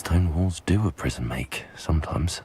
Stone walls do a prison make, sometimes.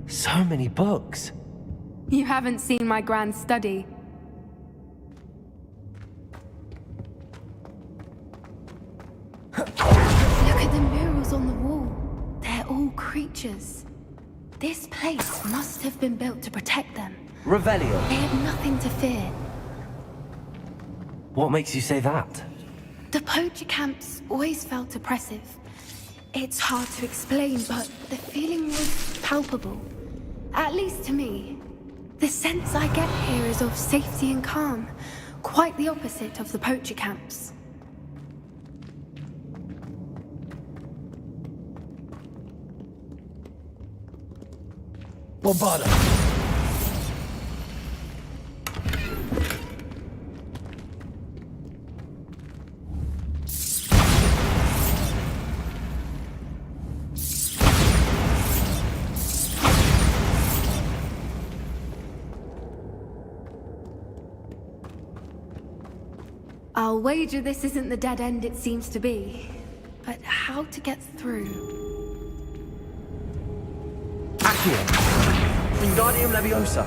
So many books. You haven't seen my grand study. Look at the murals on the wall. They're all creatures. This place must have been built to protect them. Revelio. They have nothing to fear. What makes you say that? The poacher camps always felt oppressive. It's hard to explain, but the feeling was palpable. At least to me. The sense I get here is of safety and calm. Quite the opposite of the poacher camps. Bombarda. I'll wager this isn't the dead end it seems to be. But how to get through? Accio. Wingardium Leviosa.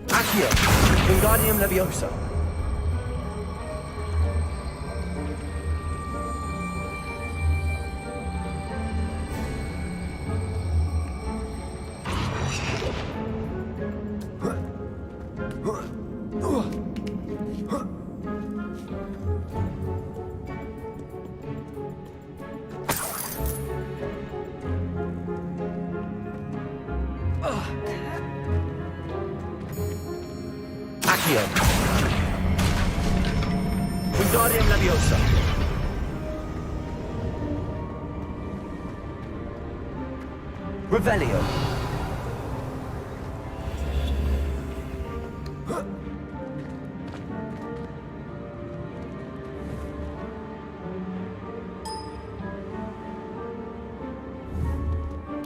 Accio. Wingardium Leviosa. Accio. Wingardium Leviosa. Revelio.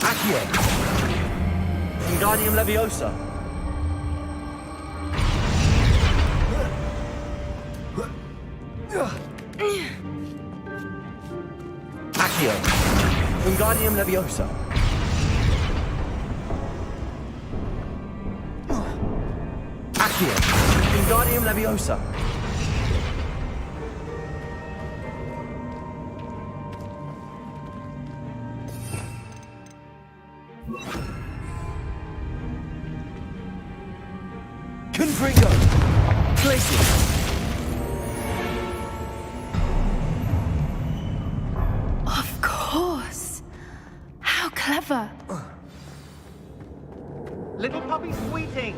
Accio. Wingardium Leviosa. Accio. Wingardium Leviosa. Accio. Wingardium Leviosa. Confringo. Glacier. Of course. How clever. Little puppy squeating.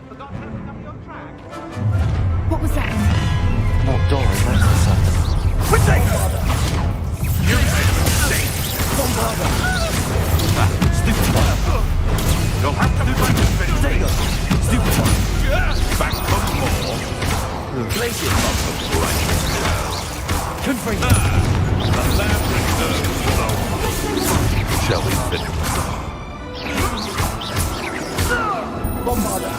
Forgot to pick up your track. What was that? What door is that or something? Bombarda! You made a mistake! Bombarda! Stupefy! You'll have to find a finish. Stego! Stupefy! Back for more! Glacier! Right now. Confringo! The lab returns alone. Shall we finish? Bombarda!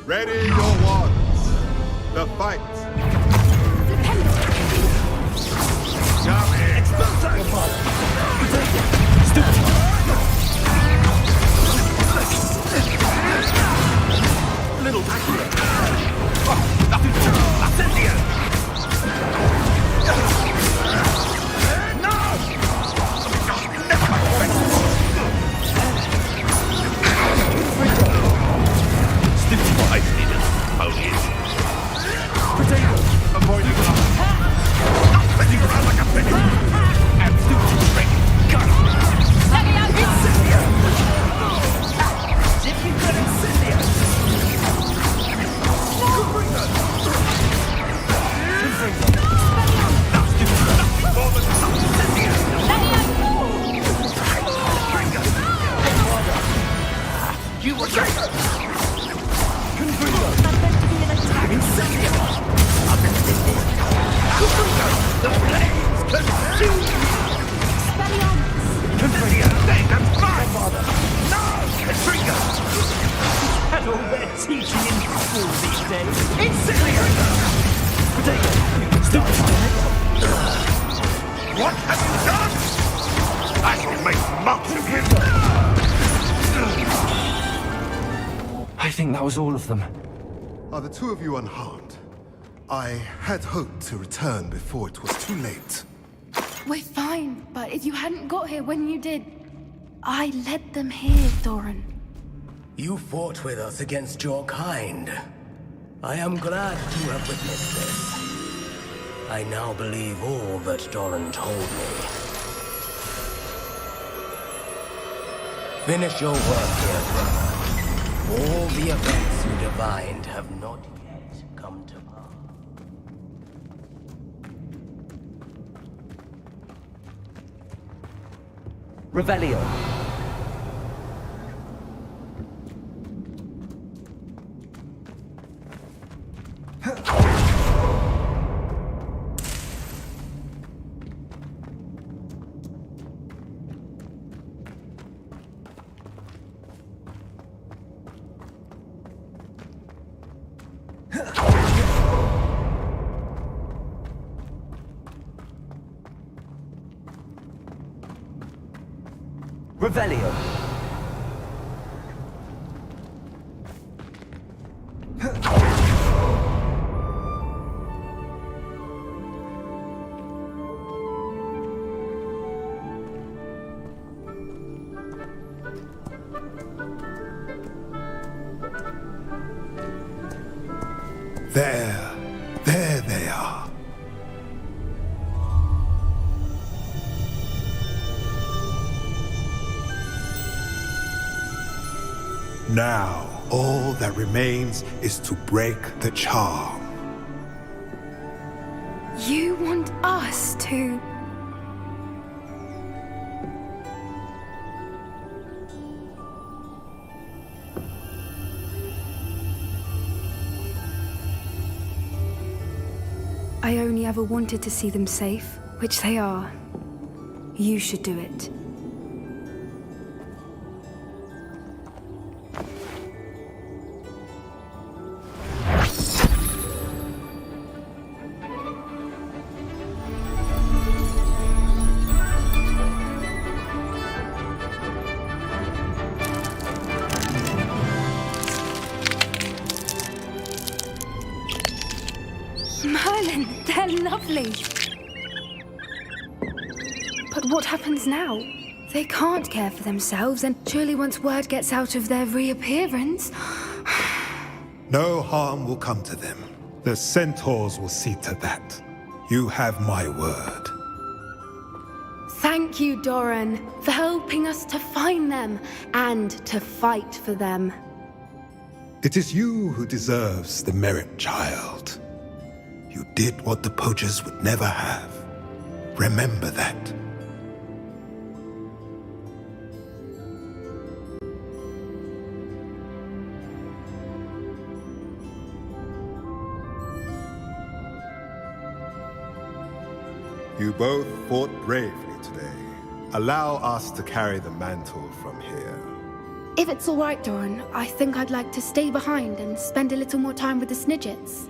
Ready your wands. The fight. Come in. Little accurate. Nothing to do. That's it here. No! Never mind. Stupefy. I didn't. Only about to begin. I think that was all of them. Are the two of you unharmed? I had hoped to return before it was too late. We're fine, but if you hadn't got here when you did, I led them here, Doran. You fought with us against your kind. I am glad to have witnessed this. I now believe all that Doran told me. Finish your work here, brother. All the events you divined have not yet come to pass. Revelio. Revelio. There they are. Now, all that remains is to break the charm. You want us to... I only ever wanted to see them safe, which they are. You should do it. Merlin, they're lovely. But what happens now? They can't care for themselves, and surely once word gets out of their reappearance... No harm will come to them. The centaurs will see to that. You have my word. Thank you, Doran, for helping us to find them and to fight for them. It is you who deserves the merit, child. You did what the poachers would never have. Remember that. You both fought bravely today. Allow us to carry the mantle from here. If it's all right, Doran, I think I'd like to stay behind and spend a little more time with the Snidgets.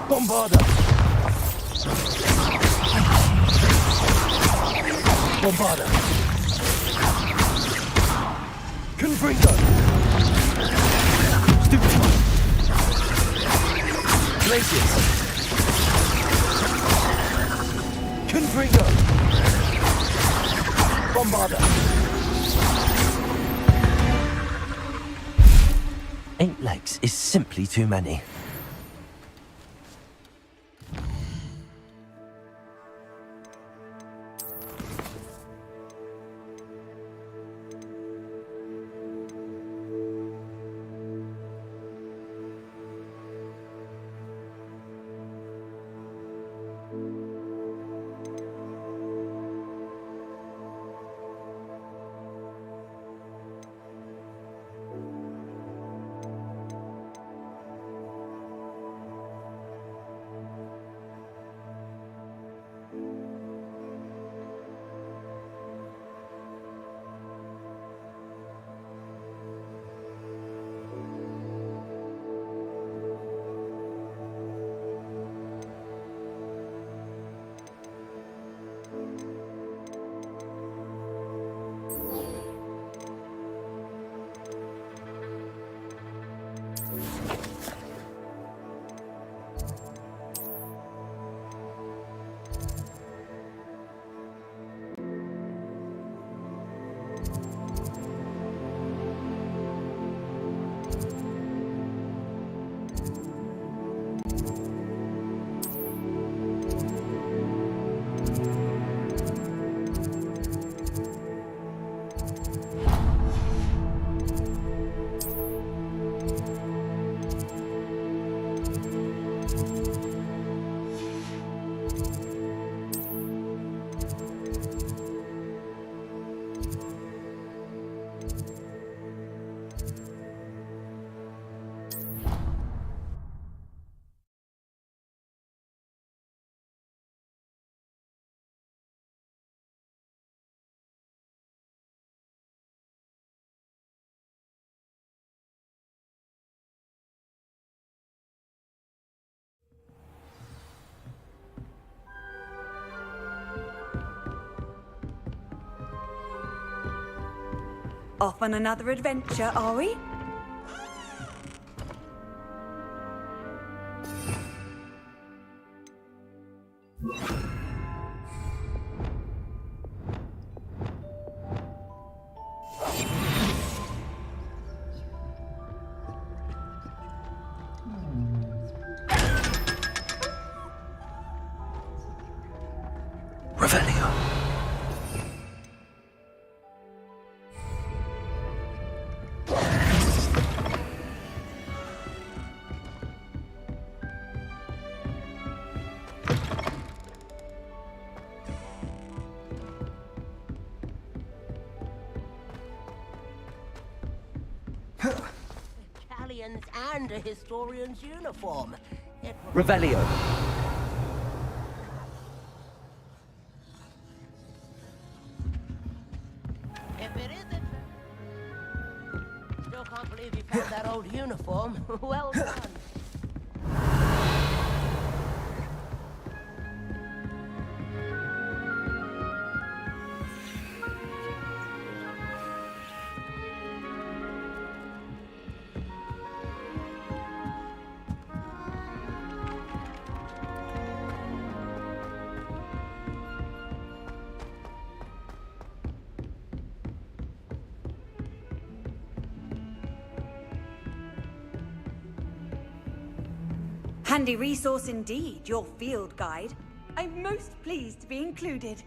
Bombarda! Bombarda! Confringo! Stupefy! Glacius! Confringo! Bombarda! 8 legs is simply too many. Off on another adventure, are we? Revelio. Italians and a historian's uniform. Revelio. If it isn't... Still can't believe you found that old uniform. Well done. Handy resource indeed, your field guide. I'm most pleased to be included.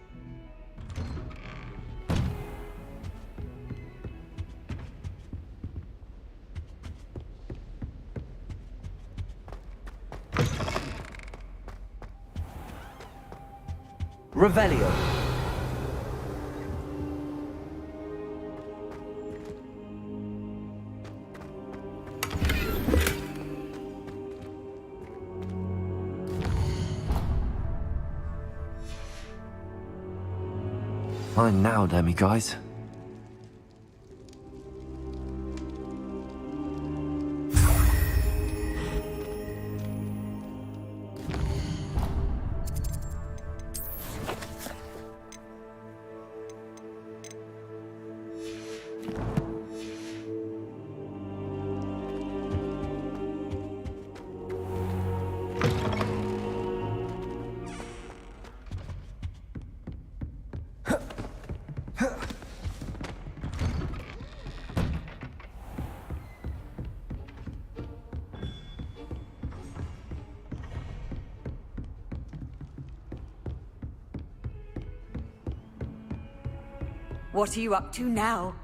Revelio. Fine now, demi guys. What are you up to now?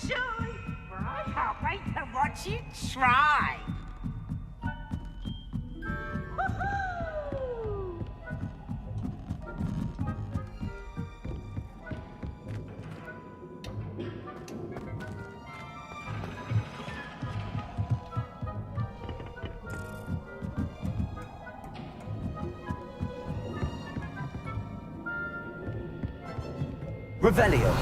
Sure, for I can't wait to watch you try. Revelio.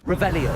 Revelio.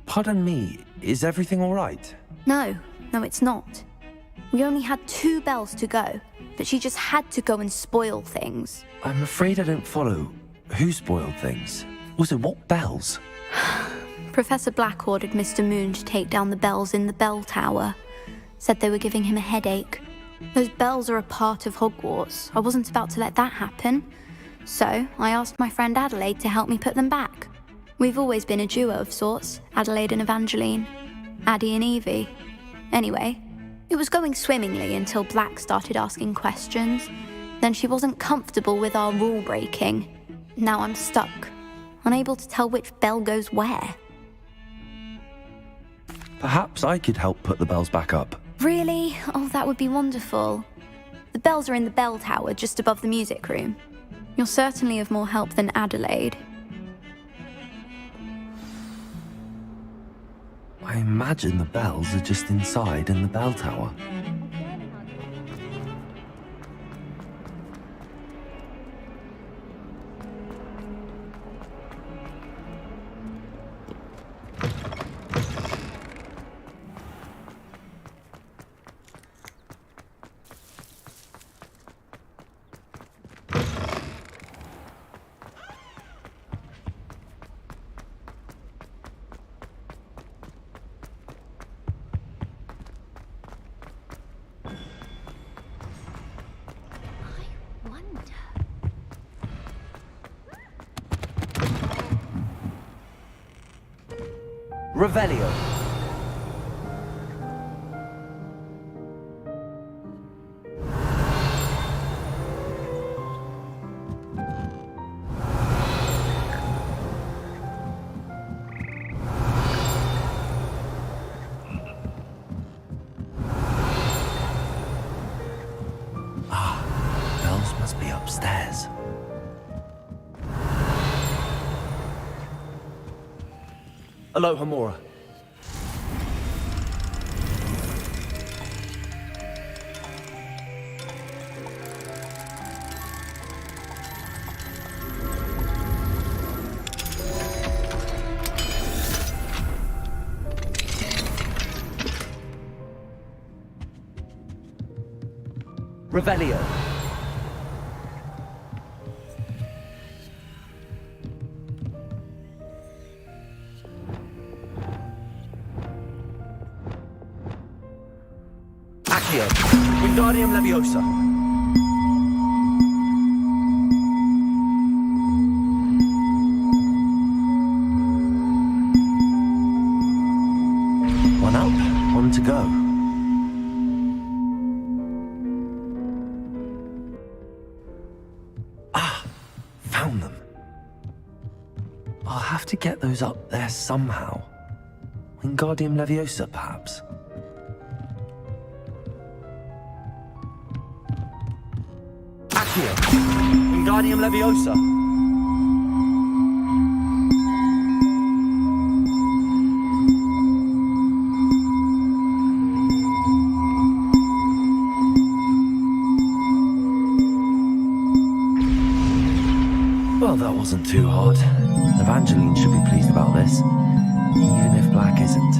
Pardon me, is everything all right? No, it's not. We only had 2 bells to go, but she just had to go and spoil things. I'm afraid I don't follow. Who spoiled things? Also, what bells? Professor Black ordered Mr. Moon to take down the bells in the bell tower. Said they were giving him a headache. Those bells are a part of Hogwarts. I wasn't about to let that happen. So I asked my friend Adelaide to help me put them back. We've always been a duo of sorts, Adelaide and Evangeline. Addie and Evie. Anyway, it was going swimmingly until Black started asking questions. Then she wasn't comfortable with our rule breaking. Now I'm stuck, unable to tell which bell goes where. Perhaps I could help put the bells back up. Really? Oh, that would be wonderful. The bells are in the bell tower just above the music room. You're certainly of more help than Adelaide. I imagine the bells are just inside in the bell tower. Revelio. Bells must be upstairs. Aloha Mora. Revelio. Accio. Wingardium Leviosa. One up, one to go. Found them. I'll have to get those up there somehow. Wingardium Leviosa, perhaps. Accio. Wingardium Leviosa. Well, that wasn't too hard. Evangeline should be pleased about this, even if Black isn't.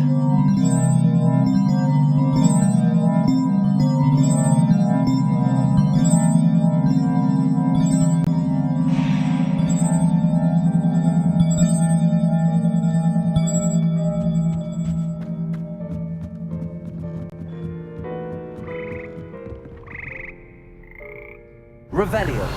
Revelio.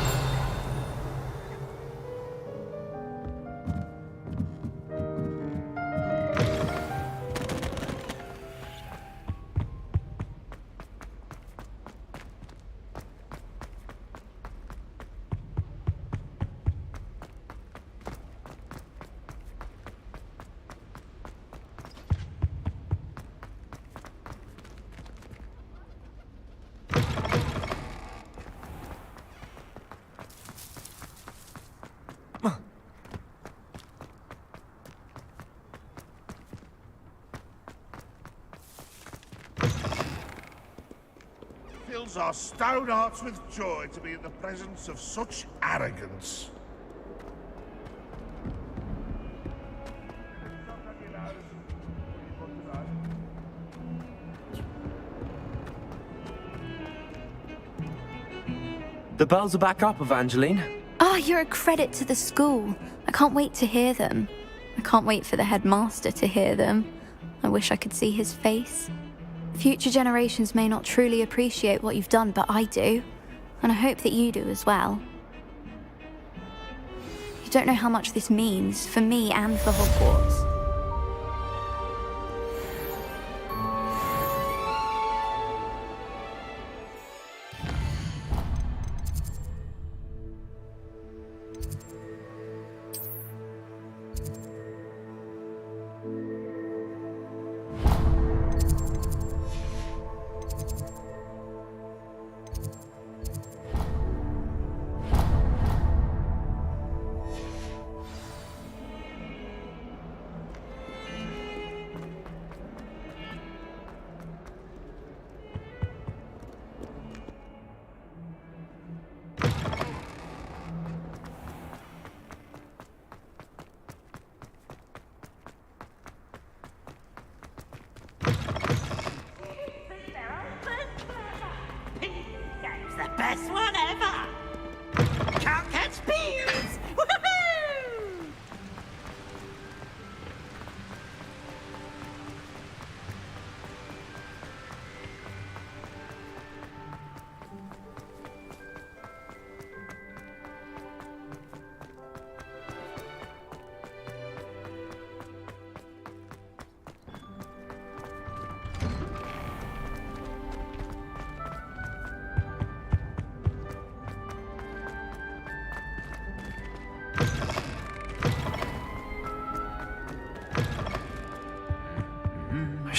Fills our stout hearts with joy to be in the presence of such arrogance. The bells are back up, Evangeline. Oh, you're a credit to the school. I can't wait to hear them. I can't wait for the headmaster to hear them. I wish I could see his face. Future generations may not truly appreciate what you've done, but I do. And I hope that you do as well. You don't know how much this means for me and for Hogwarts.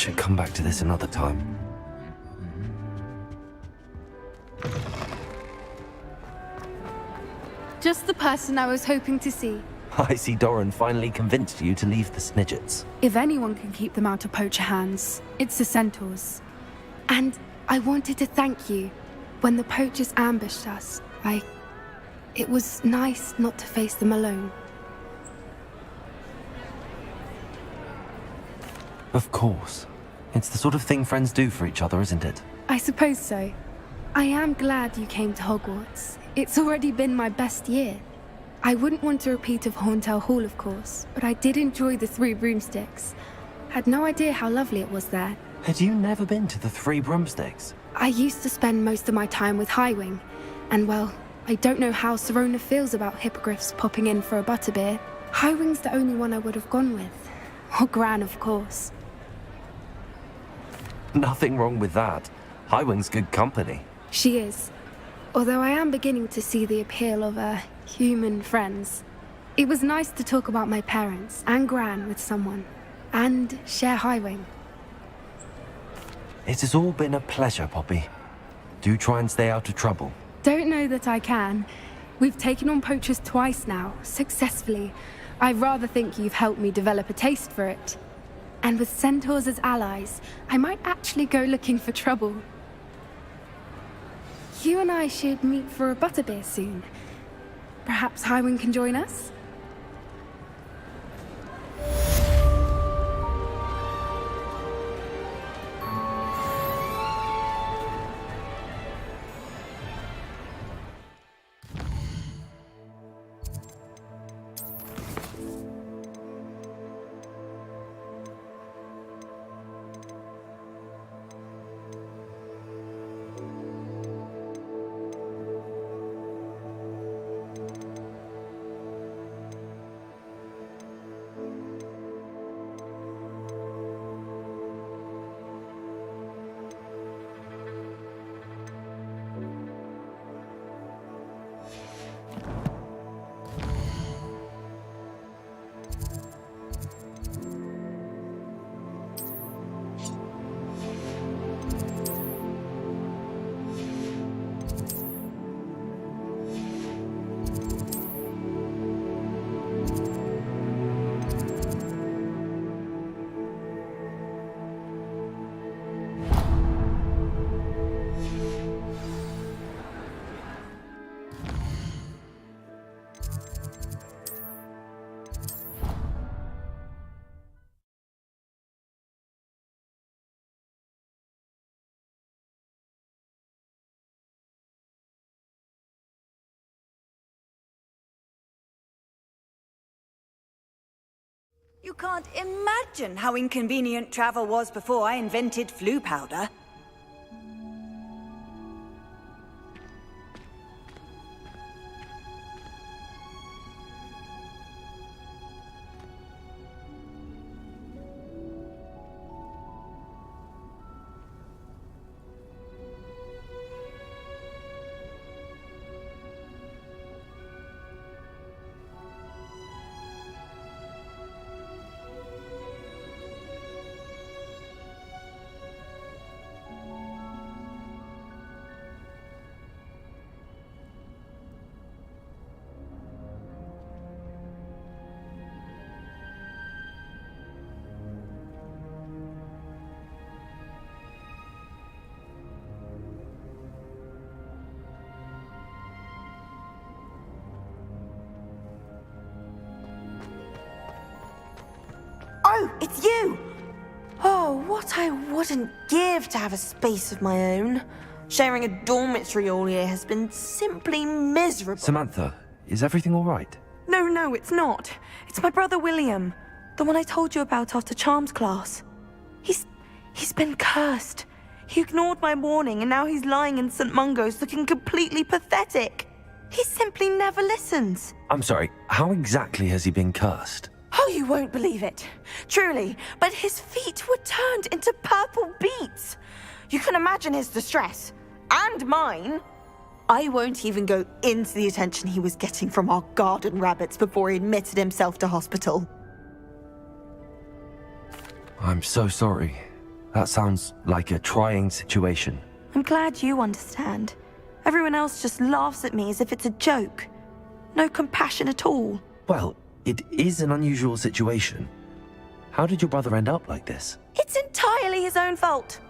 should come back to this another time. Just the person I was hoping to see. I see Doran finally convinced you to leave the Snidgets. If anyone can keep them out of poacher hands, it's the centaurs. And I wanted to thank you. When the poachers ambushed us, it was nice not to face them alone. Of course. It's the sort of thing friends do for each other, isn't it? I suppose so. I am glad you came to Hogwarts. It's already been my best year. I wouldn't want a repeat of Horntail Hall, of course, but I did enjoy the Three Broomsticks. Had no idea how lovely it was there. Had you never been to the Three Broomsticks? I used to spend most of my time with Highwing, and well, I don't know how Serona feels about hippogriffs popping in for a butterbeer. Highwing's the only one I would have gone with. Or Gran, of course. Nothing wrong with that. Highwing's good company. She is. Although I am beginning to see the appeal of, human friends. It was nice to talk about my parents and Gran with someone. And share Highwing. It has all been a pleasure, Poppy. Do try and stay out of trouble. Don't know that I can. We've taken on poachers twice now, successfully. I rather think you've helped me develop a taste for it. And with centaurs as allies, I might actually go looking for trouble. You and I should meet for a butterbeer soon. Perhaps Highwing can join us? You can't imagine how inconvenient travel was before I invented flu powder. Oh, it's you! Oh, what I wouldn't give to have a space of my own. Sharing a dormitory all year has been simply miserable. Samantha, is everything all right? No, it's not. It's my brother William. The one I told you about after Charms class. He's been cursed. He ignored my warning and now he's lying in St. Mungo's looking completely pathetic. He simply never listens. I'm sorry, how exactly has he been cursed? Oh, you won't believe it. Truly, but his feet were turned into purple beets. You can imagine his distress. And mine. I won't even go into the attention he was getting from our garden rabbits before he admitted himself to hospital. I'm so sorry. That sounds like a trying situation. I'm glad you understand. Everyone else just laughs at me as if it's a joke. No compassion at all. Well, it is an unusual situation. How did your brother end up like this? It's entirely his own fault.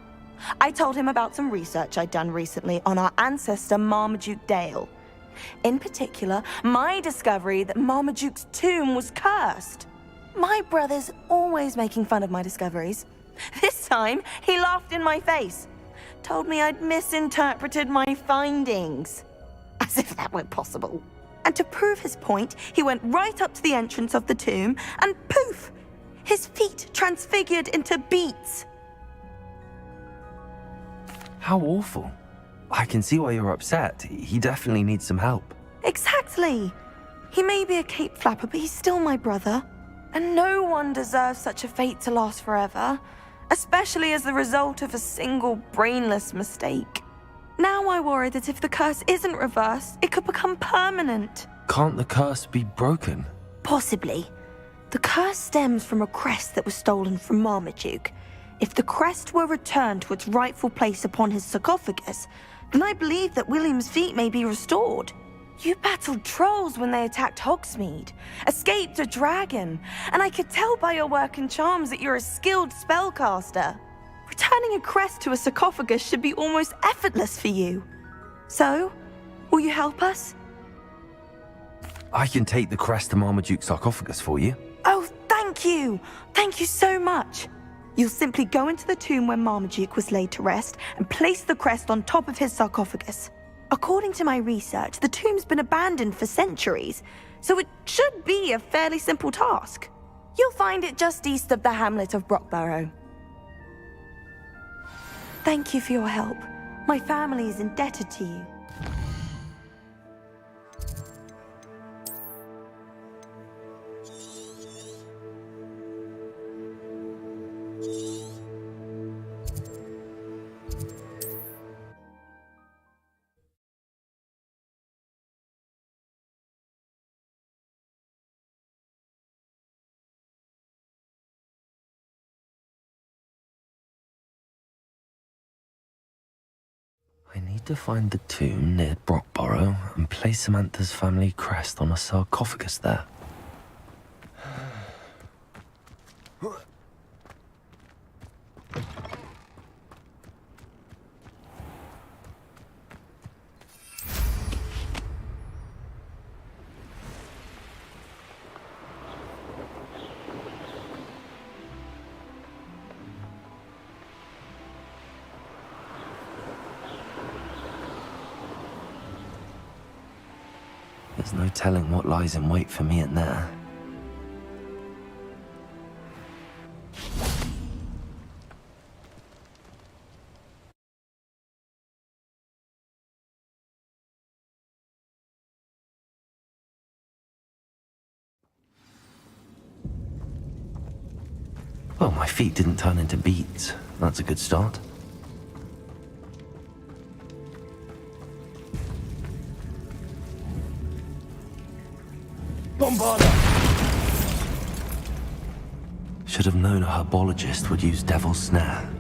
I told him about some research I'd done recently on our ancestor Marmaduke Dale. In particular, my discovery that Marmaduke's tomb was cursed. My brother's always making fun of my discoveries. This time, he laughed in my face. Told me I'd misinterpreted my findings. As if that were possible. And to prove his point, he went right up to the entrance of the tomb and poof! His feet transfigured into beets. How awful. I can see why you're upset. He definitely needs some help. Exactly. He may be a cape flapper, but he's still my brother. And no one deserves such a fate to last forever, especially as the result of a single brainless mistake. Now I worry that if the curse isn't reversed, it could become permanent. Can't the curse be broken? Possibly. The curse stems from a crest that was stolen from Marmaduke. If the crest were returned to its rightful place upon his sarcophagus, then I believe that William's feet may be restored. You battled trolls when they attacked Hogsmeade, escaped a dragon, and I could tell by your work and charms that you're a skilled spellcaster. Returning a crest to a sarcophagus should be almost effortless for you. So, will you help us? I can take the crest to Marmaduke's sarcophagus for you. Oh, thank you! Thank you so much! You'll simply go into the tomb where Marmaduke was laid to rest and place the crest on top of his sarcophagus. According to my research, the tomb's been abandoned for centuries, so it should be a fairly simple task. You'll find it just east of the hamlet of Brockborough. Thank you for your help. My family is indebted to you. I need to find the tomb near Brockborough and place Samantha's family crest on a sarcophagus there. There's no telling what lies in wait for me in there. Well, my feet didn't turn into beets. That's a good start. Bombarda! Should have known a herbologist would use Devil's Snare.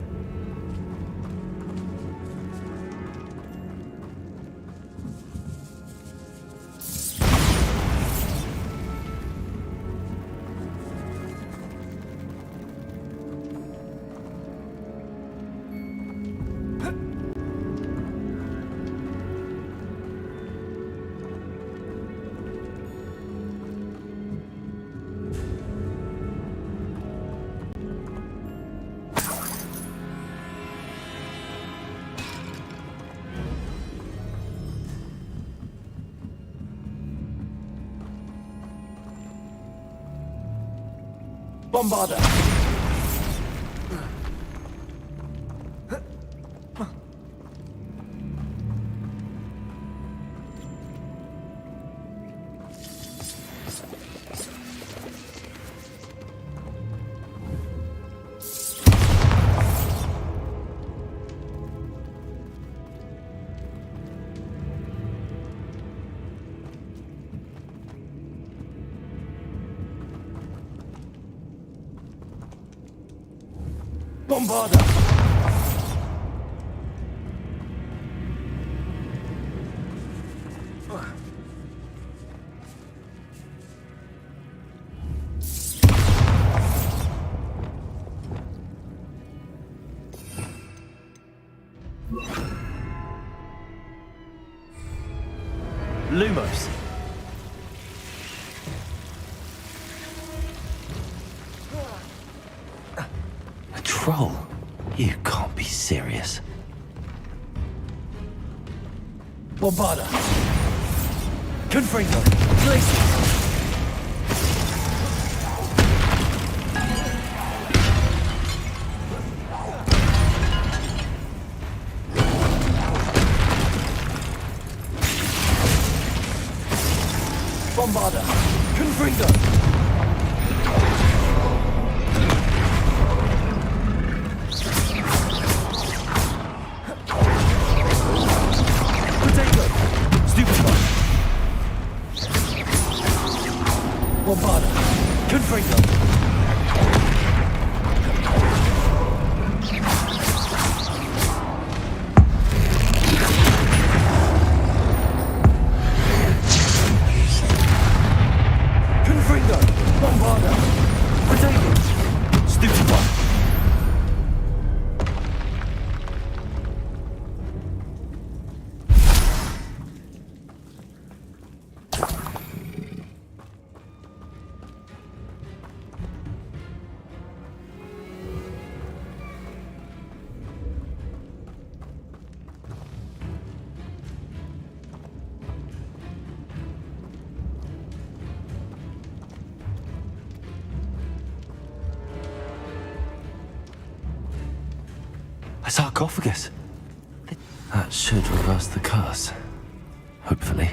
Bombarda! Bombarda! Lumos. A troll? You can't be serious. Bombarda. Confringo. Glacier. Bombarda. Confringo. Potato. Stupefy. Bombarda. Confringo. Confringo. Bombarda. Potato. Stupefy. A sarcophagus. That should reverse the curse. Hopefully.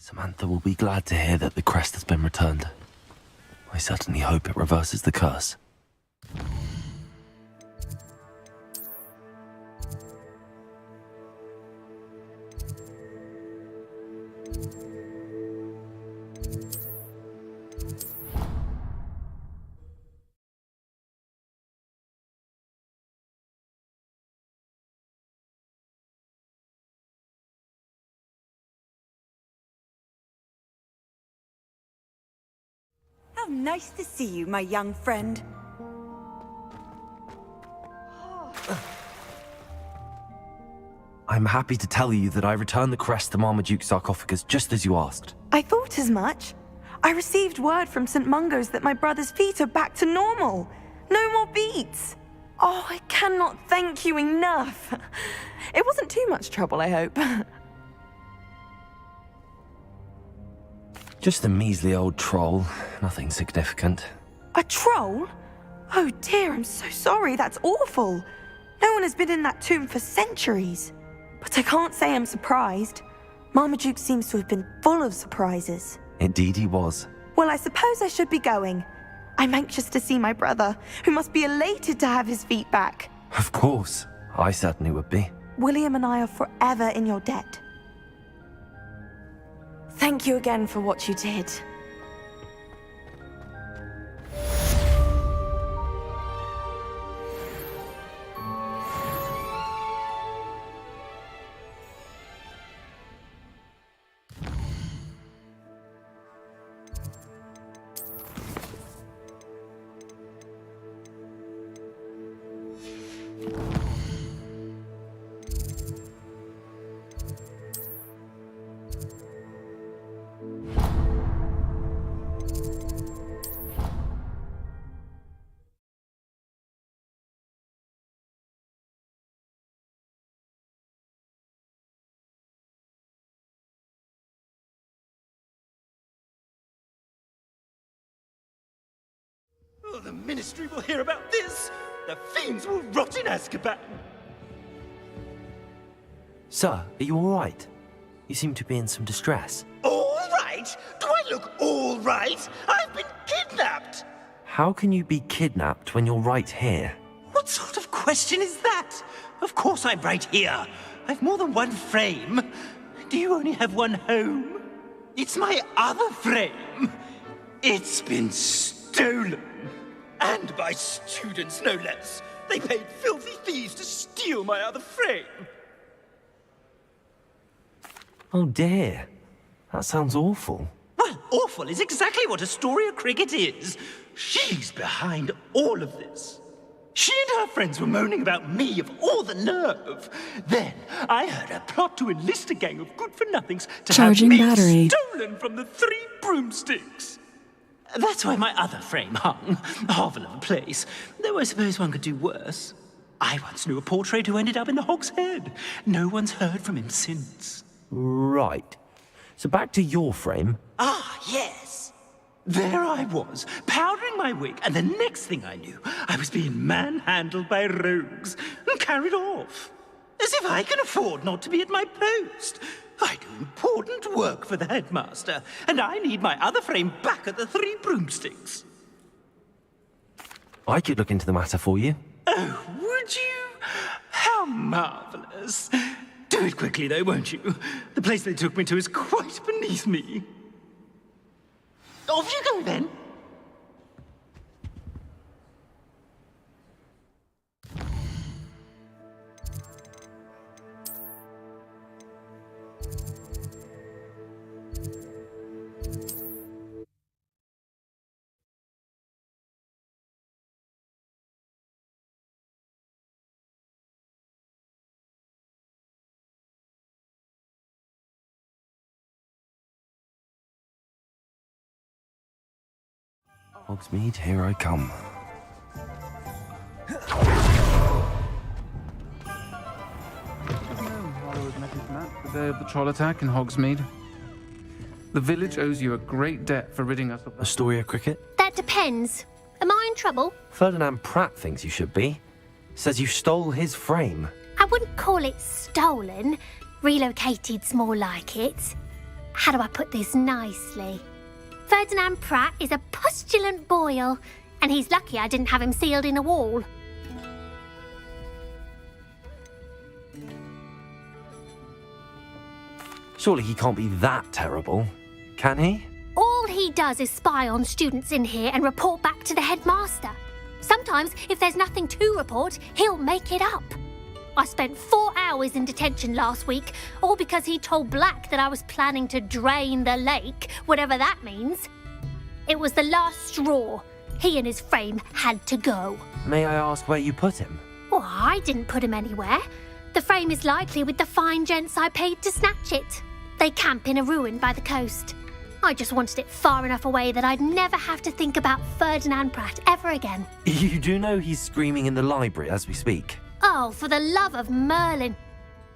Samantha will be glad to hear that the crest has been returned. I certainly hope it reverses the curse. How nice to see you, my young friend. I'm happy to tell you that I returned the crest to Marmaduke's sarcophagus just as you asked. I thought as much. I received word from St. Mungo's that my brother's feet are back to normal. No more beats. Oh, I cannot thank you enough. It wasn't too much trouble, I hope. Just a measly old troll, nothing significant. A troll? Oh dear, I'm so sorry, that's awful. No one has been in that tomb for centuries. But I can't say I'm surprised. Marmaduke seems to have been full of surprises. Indeed he was. Well, I suppose I should be going. I'm anxious to see my brother, who must be elated to have his feet back. Of course, I certainly would be. William and I are forever in your debt. Thank you again for what you did. Oh, the Ministry will hear about this! The fiends will rot in Azkaban! Sir, are you all right? You seem to be in some distress. All right? Do I look all right? I've been kidnapped! How can you be kidnapped when you're right here? What sort of question is that? Of course I'm right here. I've more than one frame. Do you only have one home? It's my other frame. It's been stolen. And by students, no less. They paid filthy thieves to steal my other frame. Oh dear. That sounds awful. Well, awful is exactly what Astoria Cricket is. She's behind all of this. She and her friends were moaning about me of all the nerve. Then I heard her plot to enlist a gang of good-for-nothings to Charging have me battery. stolen from the 3 broomsticks. That's why my other frame hung. A hovel of a place. Though I suppose one could do worse. I once knew a portrait who ended up in the Hog's Head. No one's heard from him since. Right. So back to your frame. Ah, yes. There I was, powdering my wig, and the next thing I knew, I was being manhandled by rogues and carried off. As if I can afford not to be at my post. I do important work for the headmaster, and I need my other frame back at the 3 broomsticks. I could look into the matter for you. Oh, would you? How marvelous. Do it quickly, though, won't you? The place they took me to is quite beneath me. Off you go, then. Hogsmeade, here I come. The day of the troll attack in Hogsmeade. The village owes you a great debt for ridding us of Astoria Cricket? That depends. Am I in trouble? Ferdinand Pratt thinks you should be. Says you stole his frame. I wouldn't call it stolen. Relocated's more like it. How do I put this nicely? Ferdinand Pratt is a postulant boil, and he's lucky I didn't have him sealed in a wall. Surely he can't be that terrible, can he? All he does is spy on students in here and report back to the headmaster. Sometimes, if there's nothing to report, he'll make it up. I spent 4 hours in detention last week, all because he told Black that I was planning to drain the lake, whatever that means. It was the last straw. He and his frame had to go. May I ask where you put him? Well, I didn't put him anywhere. The frame is likely with the fine gents I paid to snatch it. They camp in a ruin by the coast. I just wanted it far enough away that I'd never have to think about Ferdinand Pratt ever again. You do know he's screaming in the library as we speak. Oh, for the love of Merlin.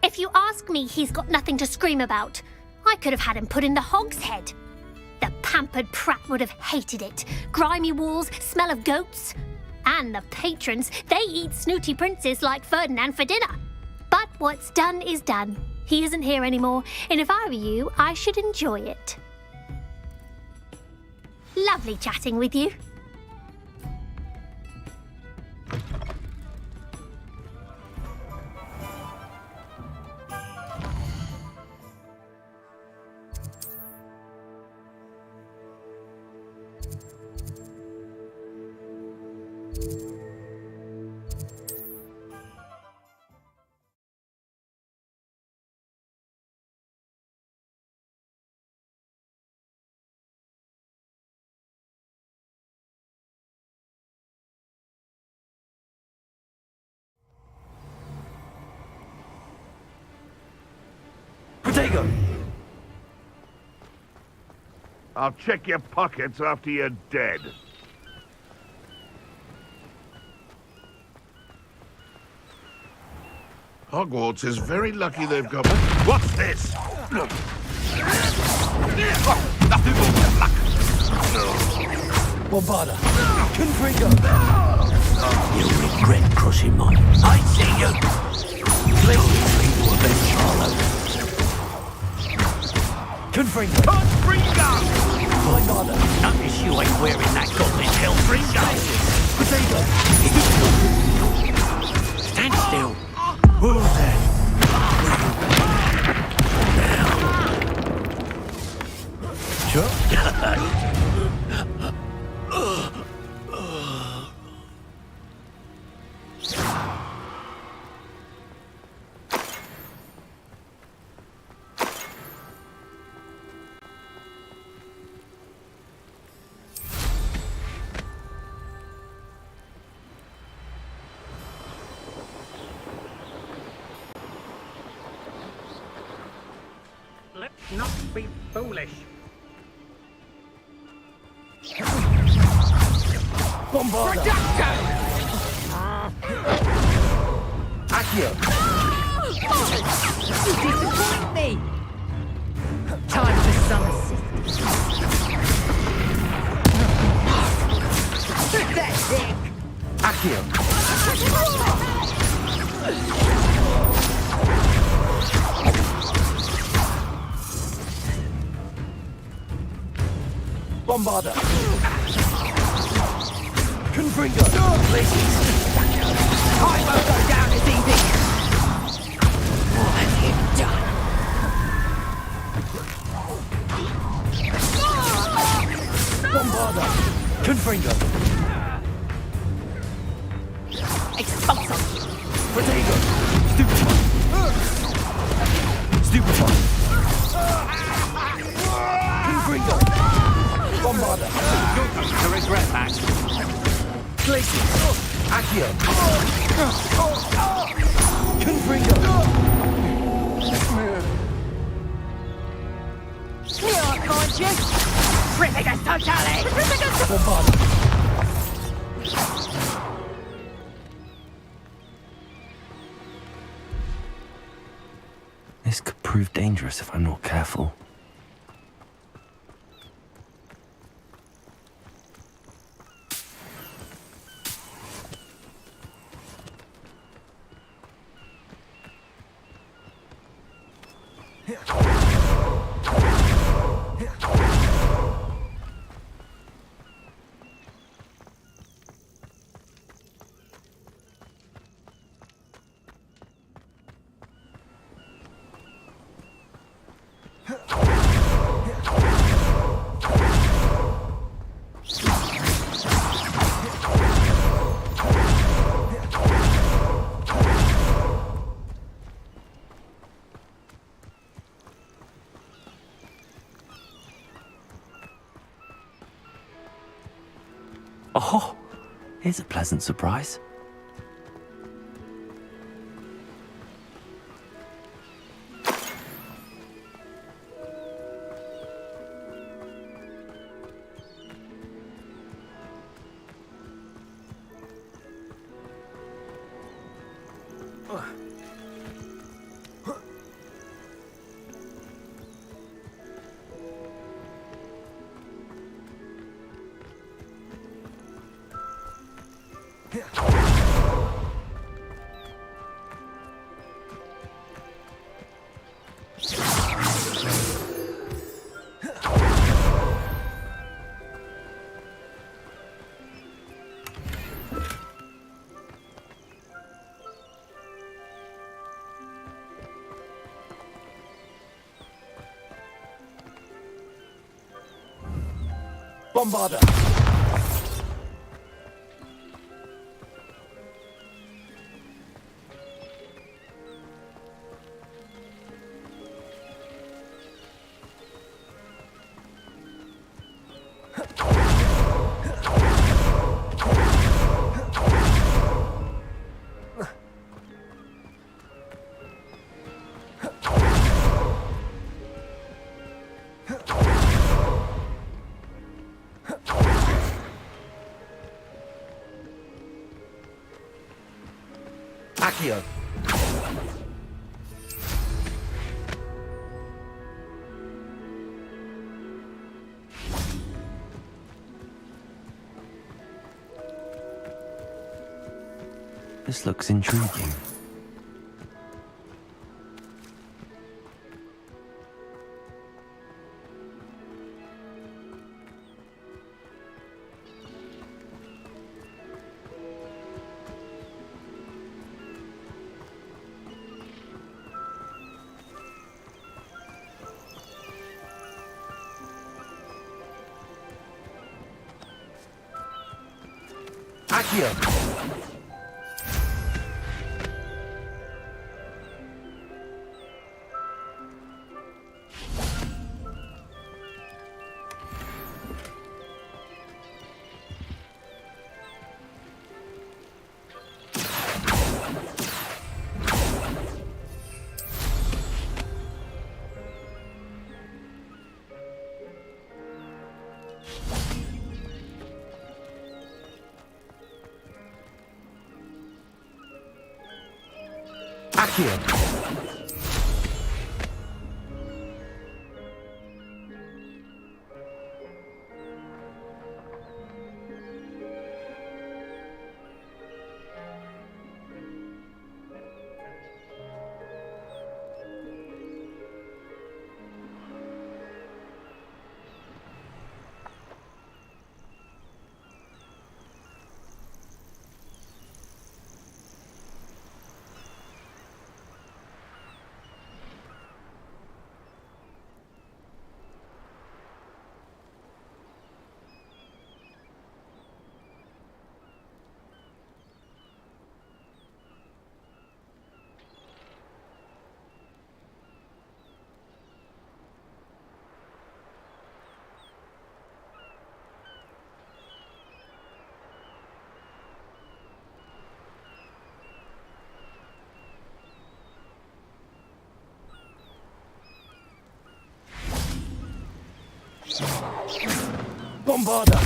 If you ask me, he's got nothing to scream about. I could have had him put in the Hog's Head. The pampered Pratt would have hated it. Grimy walls, smell of goats. And the patrons, they eat snooty princes like Ferdinand for dinner. But what's done is done. He isn't here anymore, and if I were you, I should enjoy it. Lovely chatting with you. Protego! I'll check your pockets after you're dead. Hogwarts is very lucky they've got... What's this? Nothing more than luck. Bombarda! Confringo! You'll regret crossing mine. I see you! Please to avenge Harlow. Confringo! Confringo! Bombarda! Notice you ain't wearing that goblin Hellfringo. Potato! Stand still. Who's that? Sure? Let's not be foolish. Bombarda! Accio! You disappoint me! Time for some assistance. Pathetic! Accio! Bombarda! Confringo! I won't go down as easy! What have you done? Bombarda! Confringo! Expulsor! Potato! Stupefy! Confringo! Bombarda! You're going to regret that. Glacier! Accio! Confringo! Yeah, can't you? Ridiculous totally! Ridiculous! Bombarda! This could prove dangerous if I'm not careful. Oh, here's a pleasant surprise. Bombarda! This looks intriguing. Accio! Accio! Bombarda!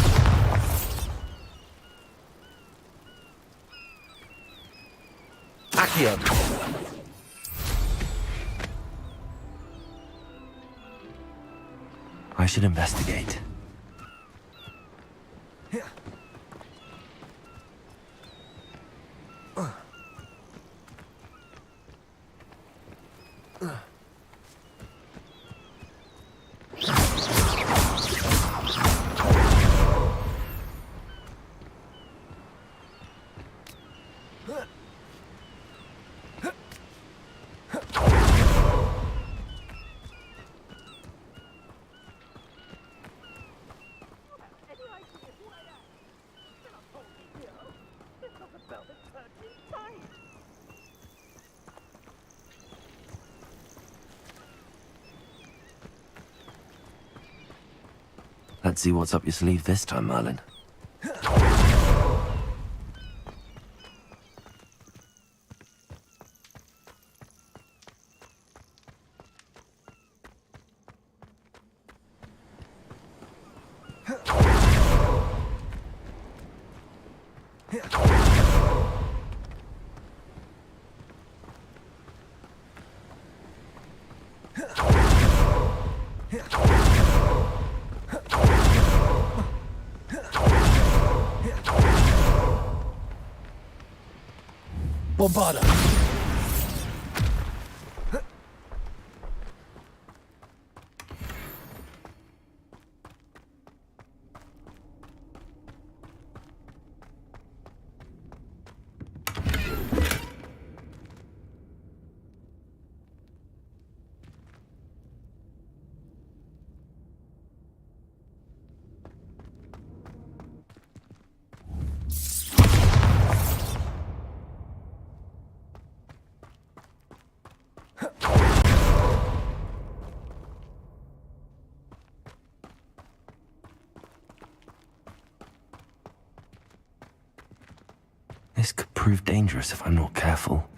Accio! I should investigate. Let's see what's up your sleeve this time, Merlin. Bombarda! This could prove dangerous if I'm not careful.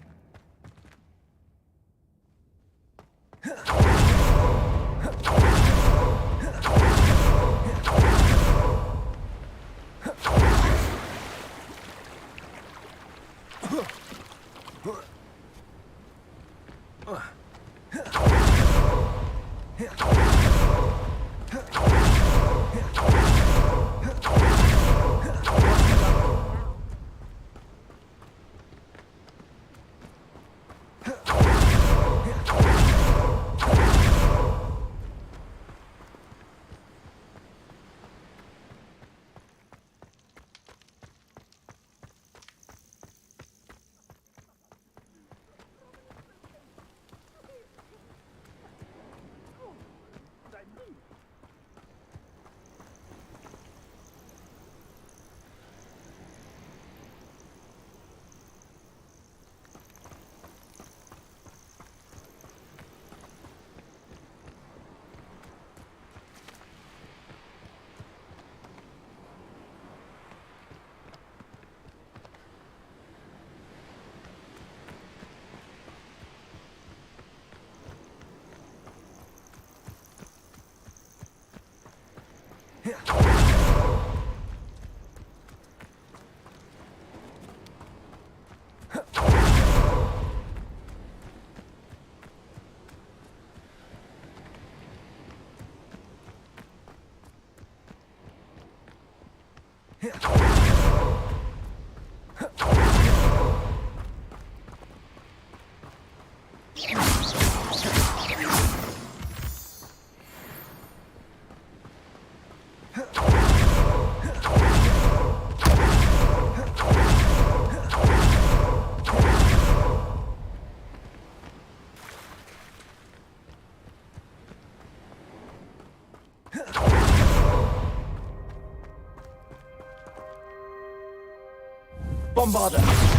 Bombarder!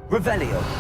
Revelio.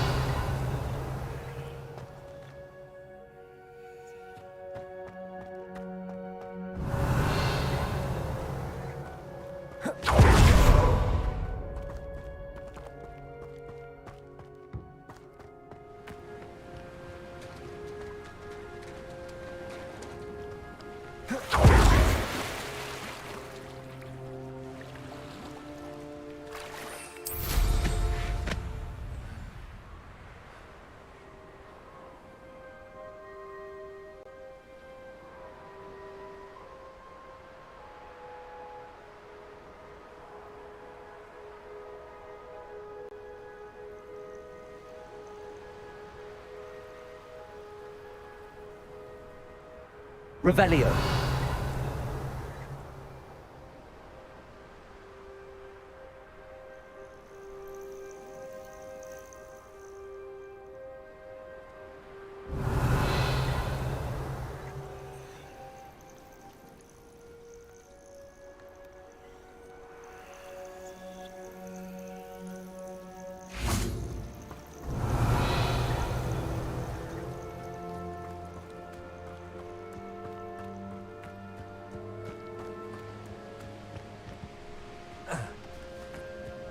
Revelio.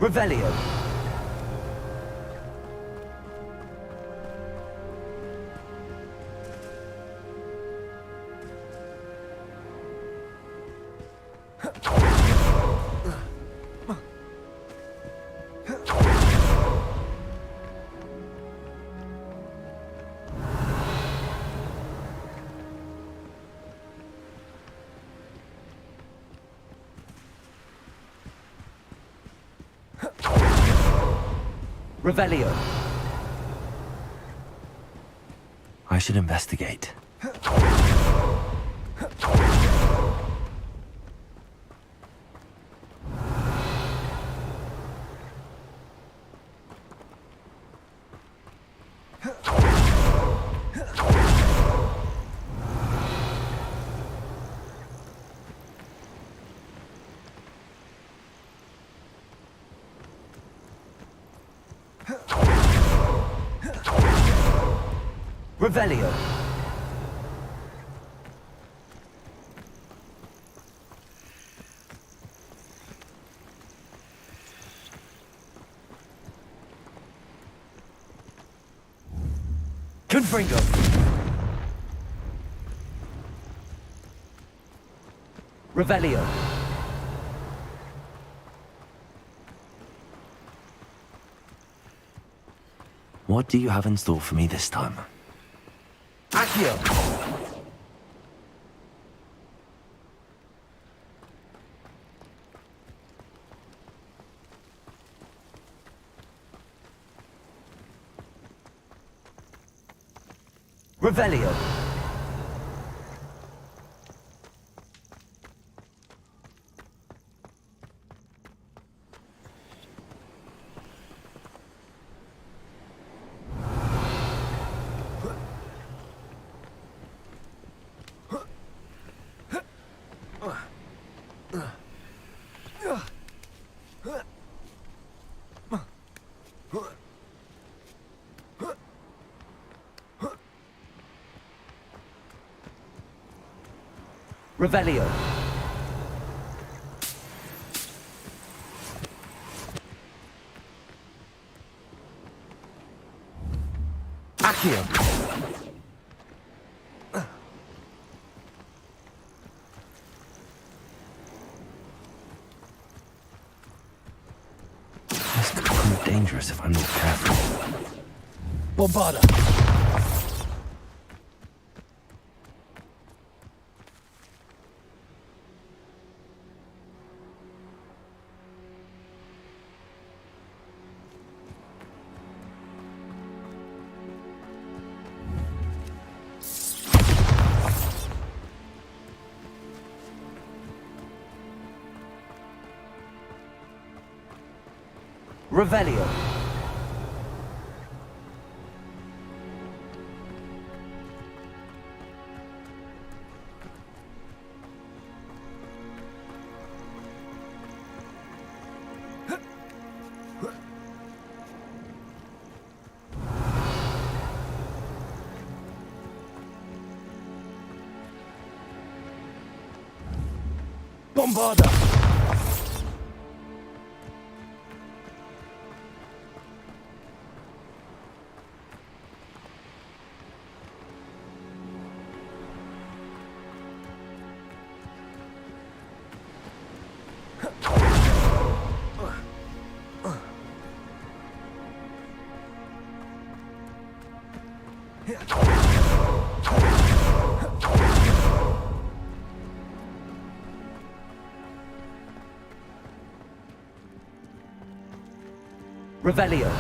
Revelio. Revelio. I should investigate. Revelio. Confringo. Revelio. What do you have in store for me this time? Accio! Revelio. Revelio. Accio. This could prove dangerous if I'm not careful. Bombarda. Revelio. Bombarda. Revelio.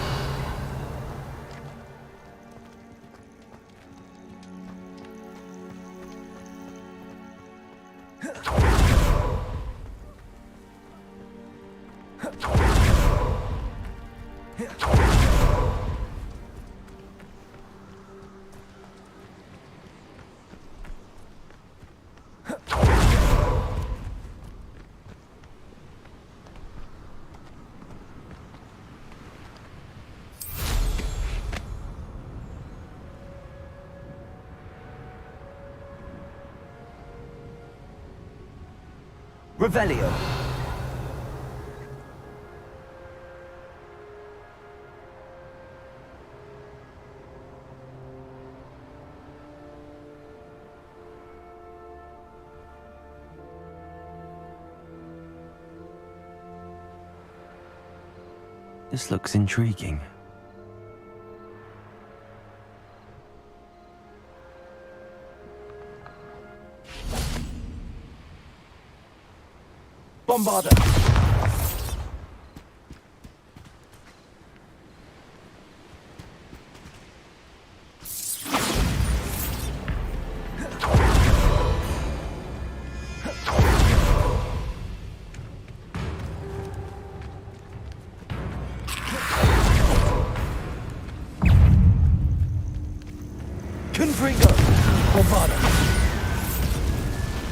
Revelio. This looks intriguing. Bombarda. Confringo. Bombarda.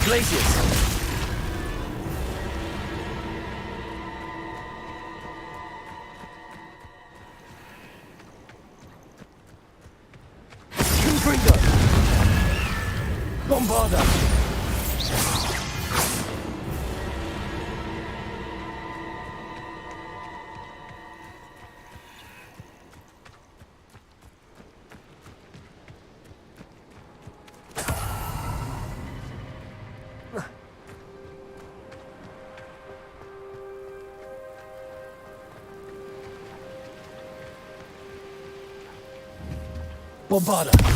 Glacius. Bombarda. Bombarda.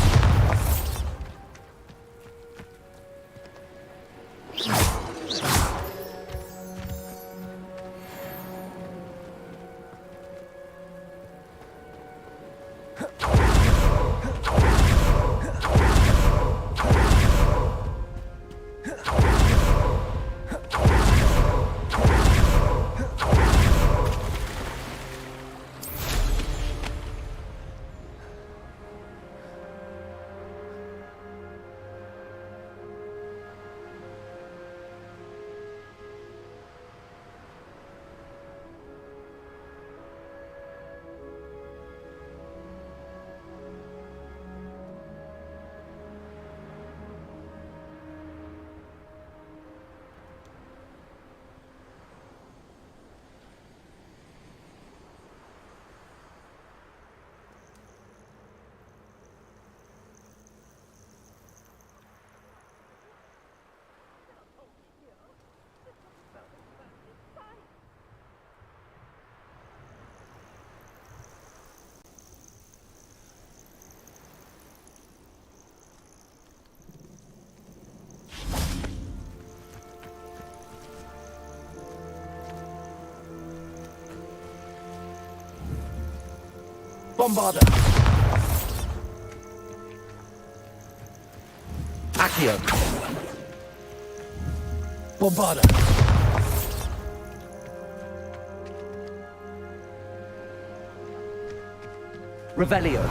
Bombarda. Accio. Bombarda. Revelio.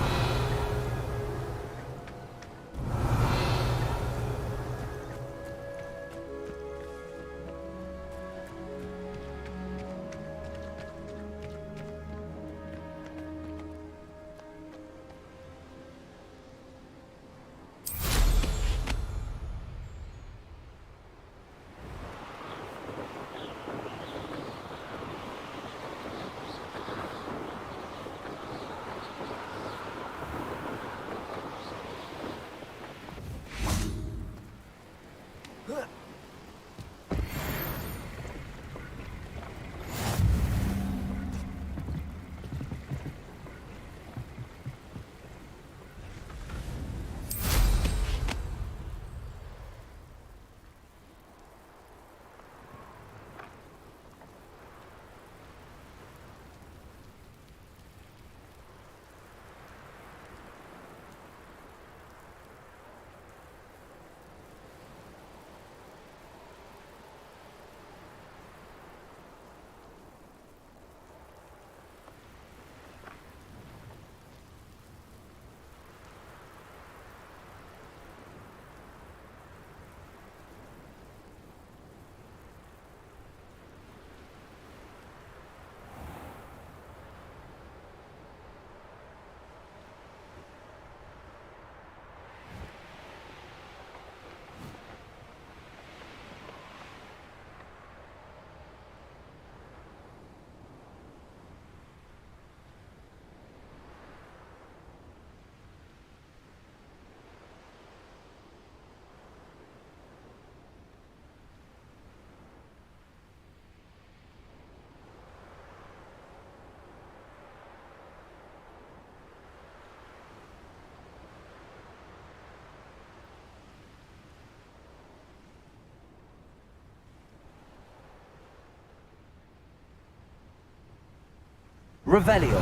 Revelio.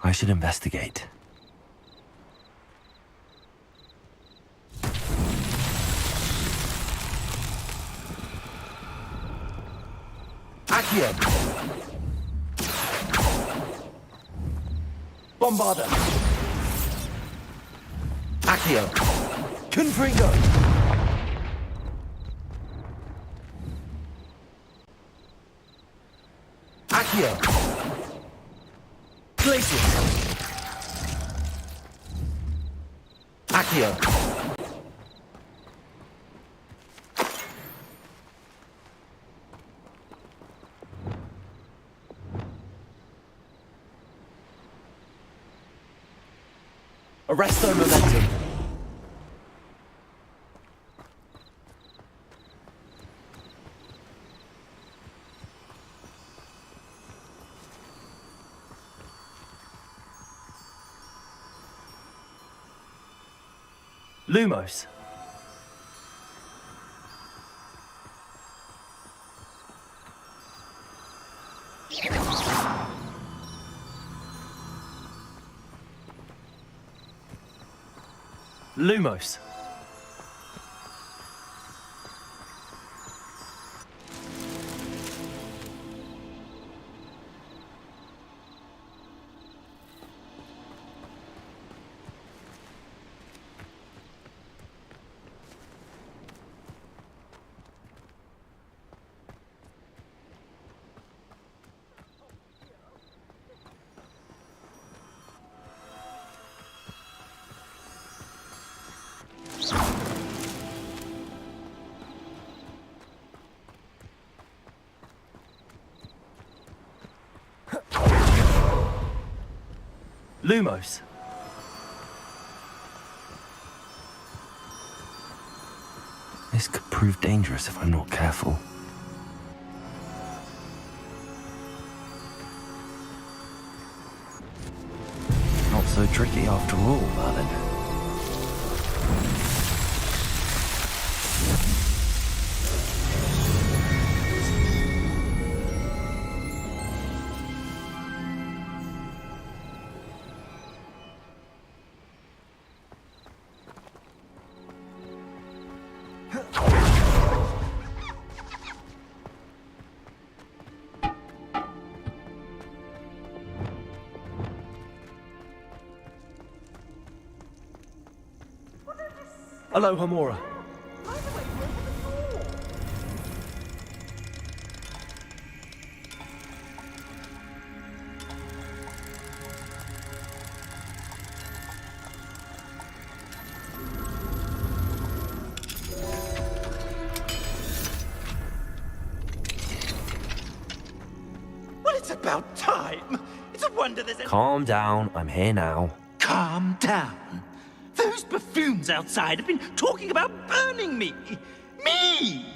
I should investigate. Accio. Bombarda. Accio. Confringo. Accio. Glacius. Accio. Arresto momentum. Lumos. Lumos. Lumos. This could prove dangerous if I'm not careful. tricky after all, Merlin. Aloha, Mora. Well, it's about time. It's a wonder there's any... Calm down, I'm here now. Calm down. Those buffoons outside have been talking about burning me. Me!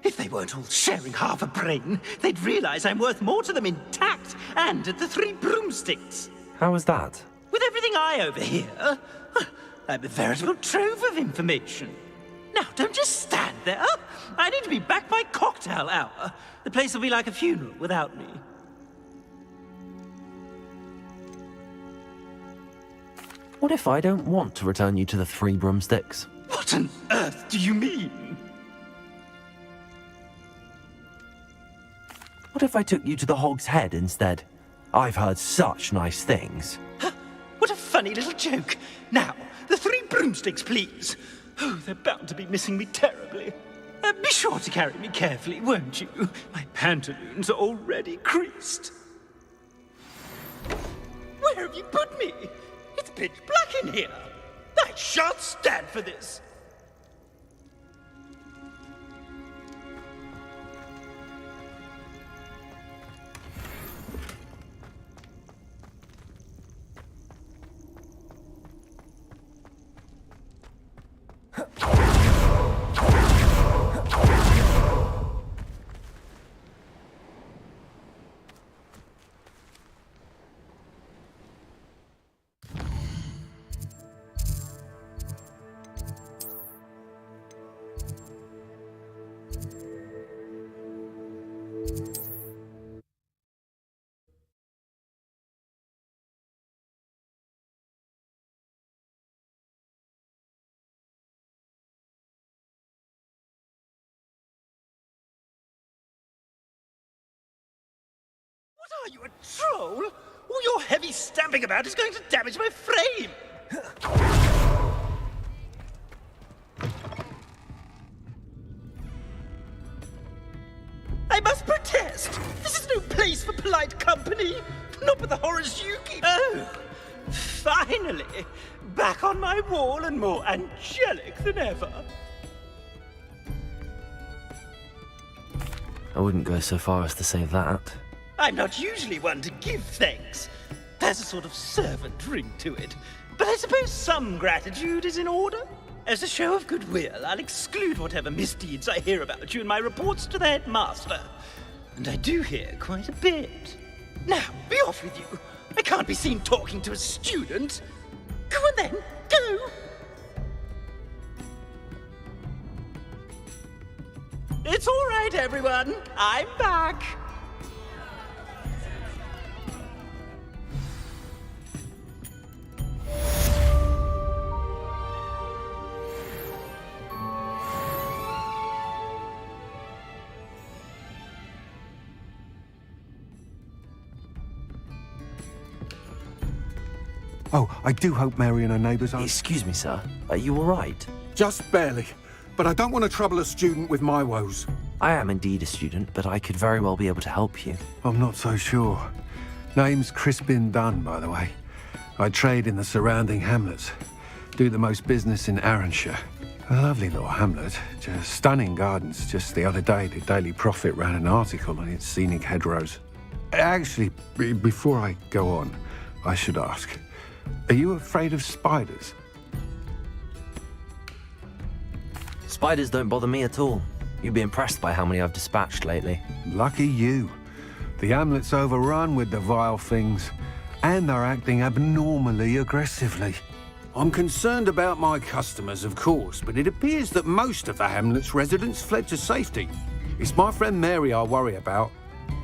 If they weren't all sharing half a brain, they'd realize I'm worth more to them intact and at the Three Broomsticks. How was that? With everything I overhear, I'm a veritable trove of information. Now, don't just stand there. I need to be back by cocktail hour. The place will be like a funeral without me. What if I don't want to return you to the Three Broomsticks? What on earth do you mean? What if I took you to the Hog's Head instead? I've heard such nice things. What a funny little joke. Now, the Three Broomsticks, please. Oh, they're bound to be missing me terribly. Be sure to carry me carefully, won't you? My pantaloons are already creased. Where have you put me? It's pitch black in here. I shan't stand for this. What are you, a troll? All your heavy stamping about is going to damage my frame! I must protest! This is no place for polite company! Not with the horrors you keep... Oh! Finally! Back on my wall and more angelic than ever! I wouldn't go so far as to say that. I'm not usually one to give thanks. There's a sort of servant ring to it. But I suppose some gratitude is in order. As a show of goodwill, I'll exclude whatever misdeeds I hear about you in my reports to the headmaster. And I do hear quite a bit. Now, be off with you. I can't be seen talking to a student. Go on then, go! It's all right, everyone. I'm back. Oh, I do hope Mary and her neighbours aren't... Excuse me, sir. Are you all right? Just barely. But I don't want to trouble a student with my woes. I am indeed a student, but I could very well be able to help you. I'm not so sure. Name's Crispin Dunn, by the way. I trade in the surrounding hamlets. Do the most business in Arranshire. A lovely little hamlet. Just stunning gardens. Just the other day, the Daily Prophet ran an article on its scenic hedgerows. Actually, before I go on, I should ask, are you afraid of spiders? Spiders don't bother me at all. You'd be impressed by how many I've dispatched lately. Lucky you. The hamlet's overrun with the vile things. and they're acting abnormally aggressively. I'm concerned about my customers, of course, but it appears that most of the hamlet's residents fled to safety. It's my friend Mary I worry about.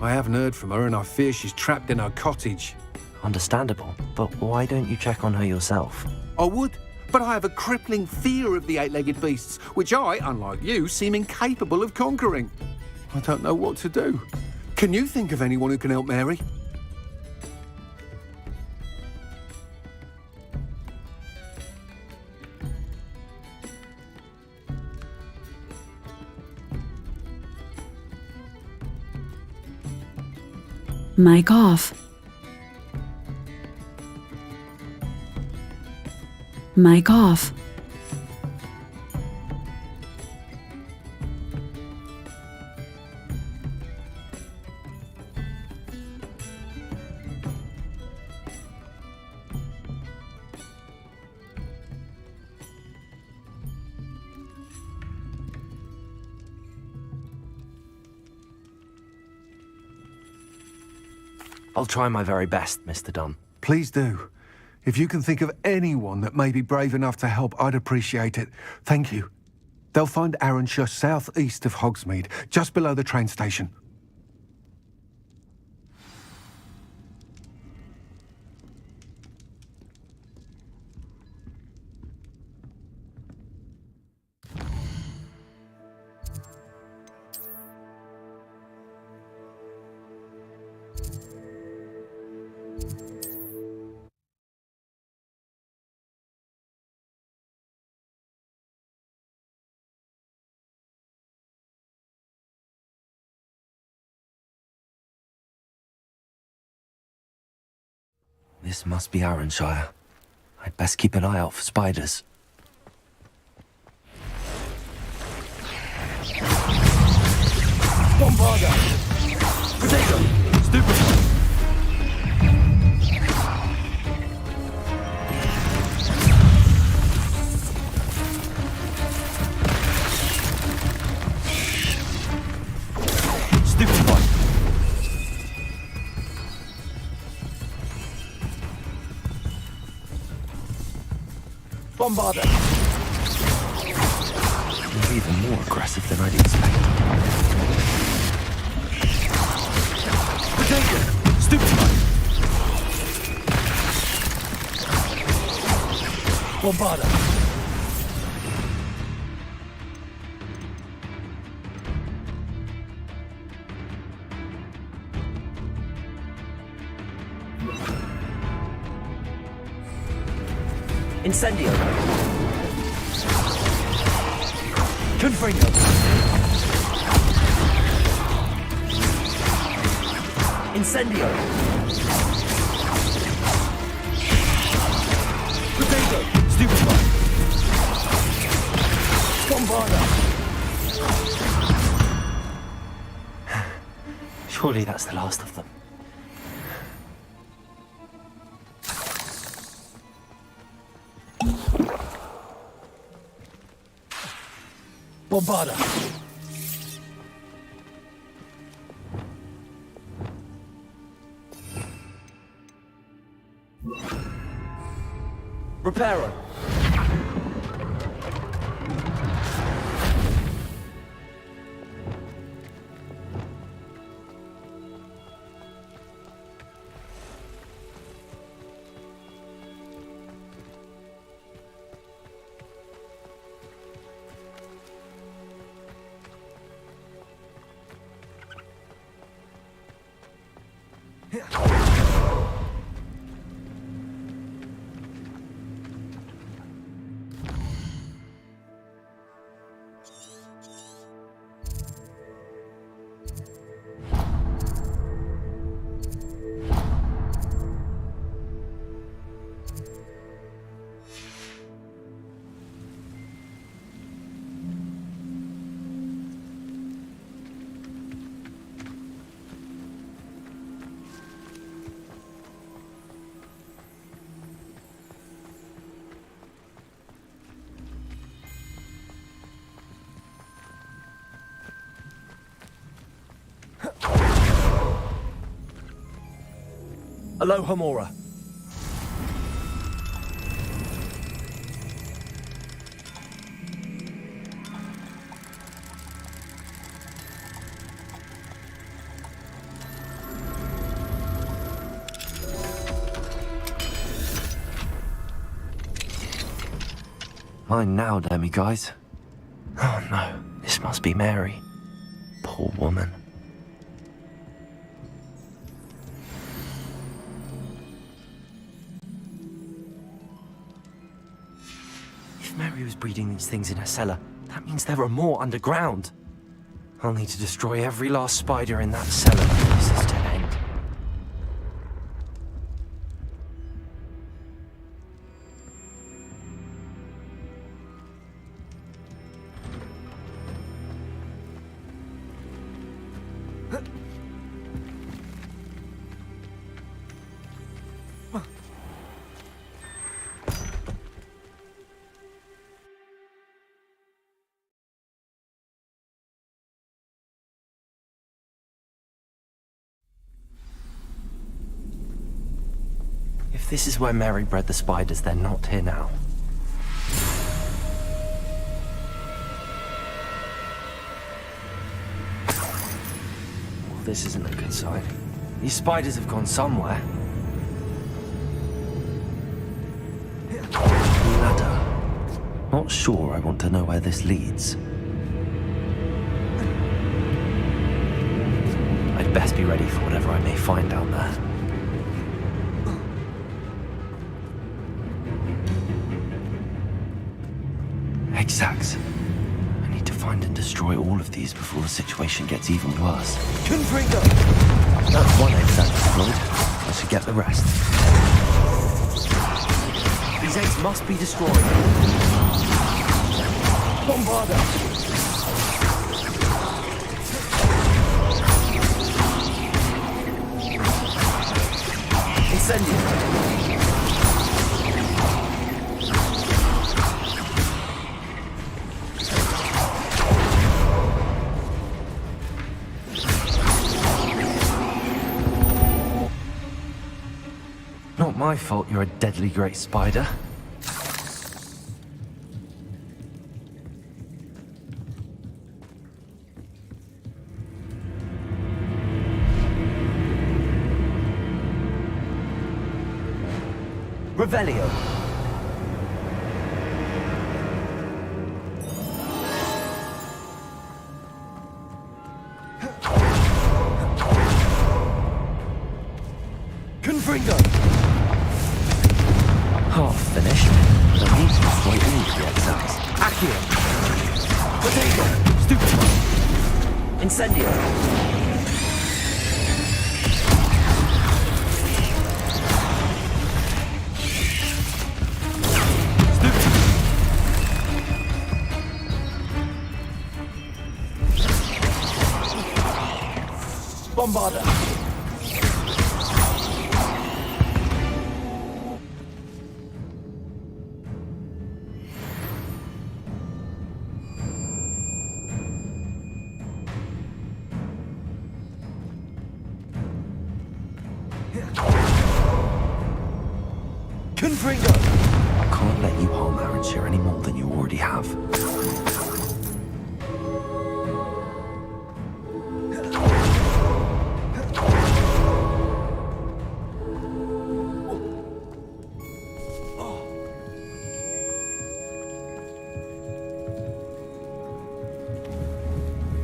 I haven't heard from her and I fear she's trapped in her cottage. Understandable, but why don't you check on her yourself? I would, but I have a crippling fear of the eight-legged beasts, which I, unlike you, seem incapable of conquering. I don't know what to do. Can you think of anyone who can help Mary? Mic off. Mic off. I'll try my very best, Mr. Dunn. Please do. If you can think of anyone that may be brave enough to help, I'd appreciate it. Thank you. They'll find Arranshire southeast of Hogsmeade, just below the train station. This must be Arranshire. I'd best keep an eye out for spiders. Bombarder! Potato! Stupid! Stupid one! Bombarder! They're even more aggressive than I'd expect. Potato! Stupid one! Bombarder! Incendio! Confringo! Incendio! Potato! Stupid one! Bombarder! Surely that's the last of them. Bombarder! Reparo! Aloha Mora. Mine now, Demi guys. Oh no, this must be Mary. Poor woman. If Mary was breeding these things in her cellar, that means there are more underground. I'll need to destroy every last spider in that cellar for this to end. If this is where Mary bred the spiders, they're not here now. Well, this isn't a good sign. These spiders have gone somewhere. Ladder. Not sure I want to know where this leads. I'd best be ready for whatever I may find down there. Exact. I need to find and destroy all of these before the situation gets even worse. Confringo! That's one exact destroyed. I should get the rest. These eggs must be destroyed. Bombarda! Incendio! Not my fault you're a deadly great spider. Revelio. Confringo. Half finished, but I need to destroy all of the exiles. Accio! Potato! Stupid! Incendio! Bombarda! Confringo! Can't let you harm Arranshire any more than you already have.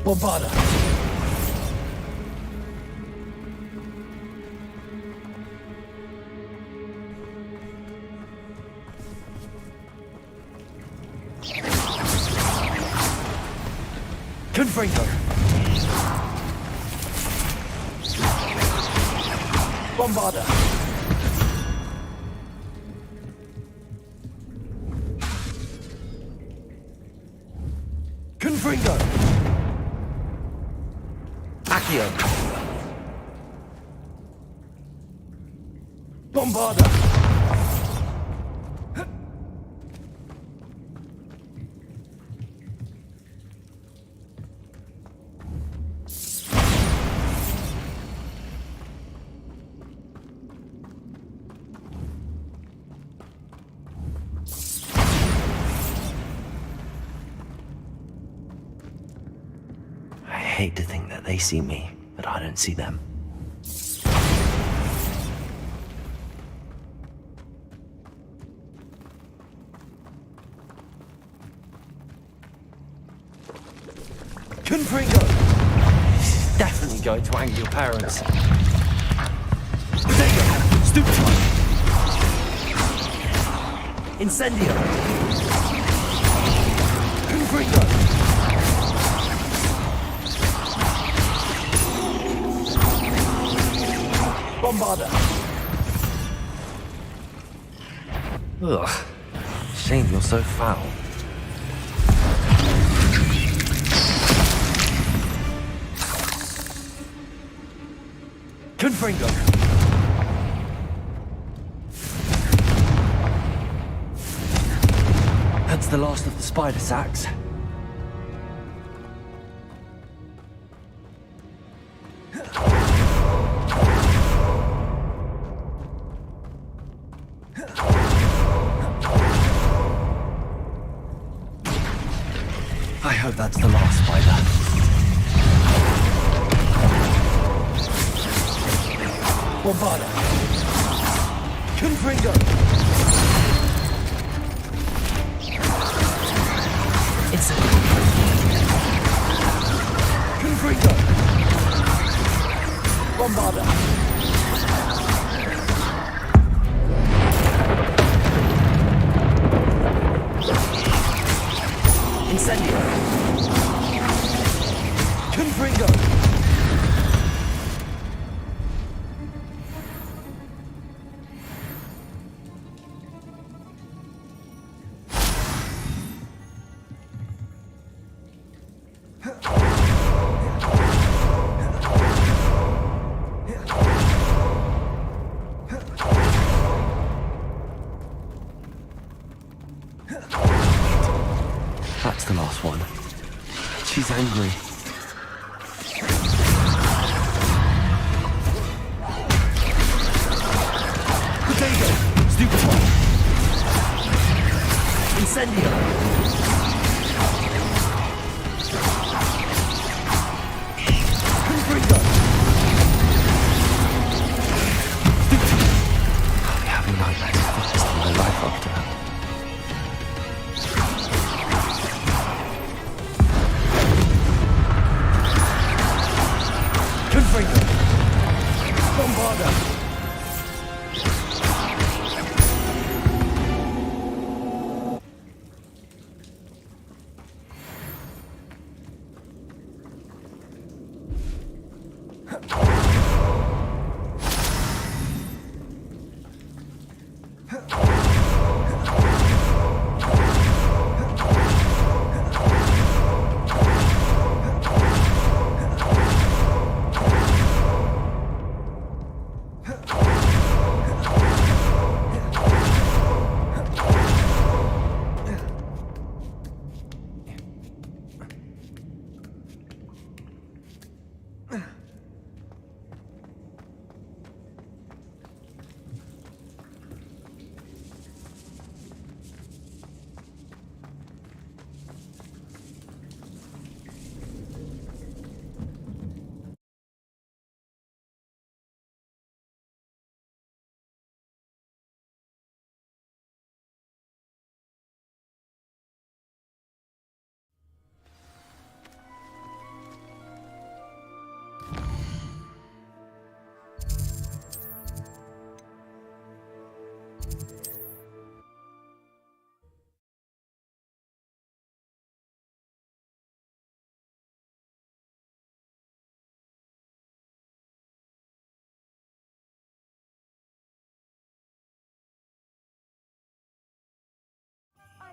Bombarda! Confringo! Bombarda! Confringo! Accio! Bombarda! I hate to think that they see me, but I don't see them. Confringo! This is definitely going to anger your parents. Potato! Stupefy! Incendio! Confringo! Bombarda! Ugh. Shame you're so foul. Confringo! That's the last of the spider sacks. I hope that's the last spider. Bombarda! Confringo! It's a... Confringo! Bombarda! Incendio! Confringo! That's the last one. She's angry. Potato! Stupefy! Incendio! Confringo! I'll be having nightmares for the rest of my life after that. Confringo! Bombarda!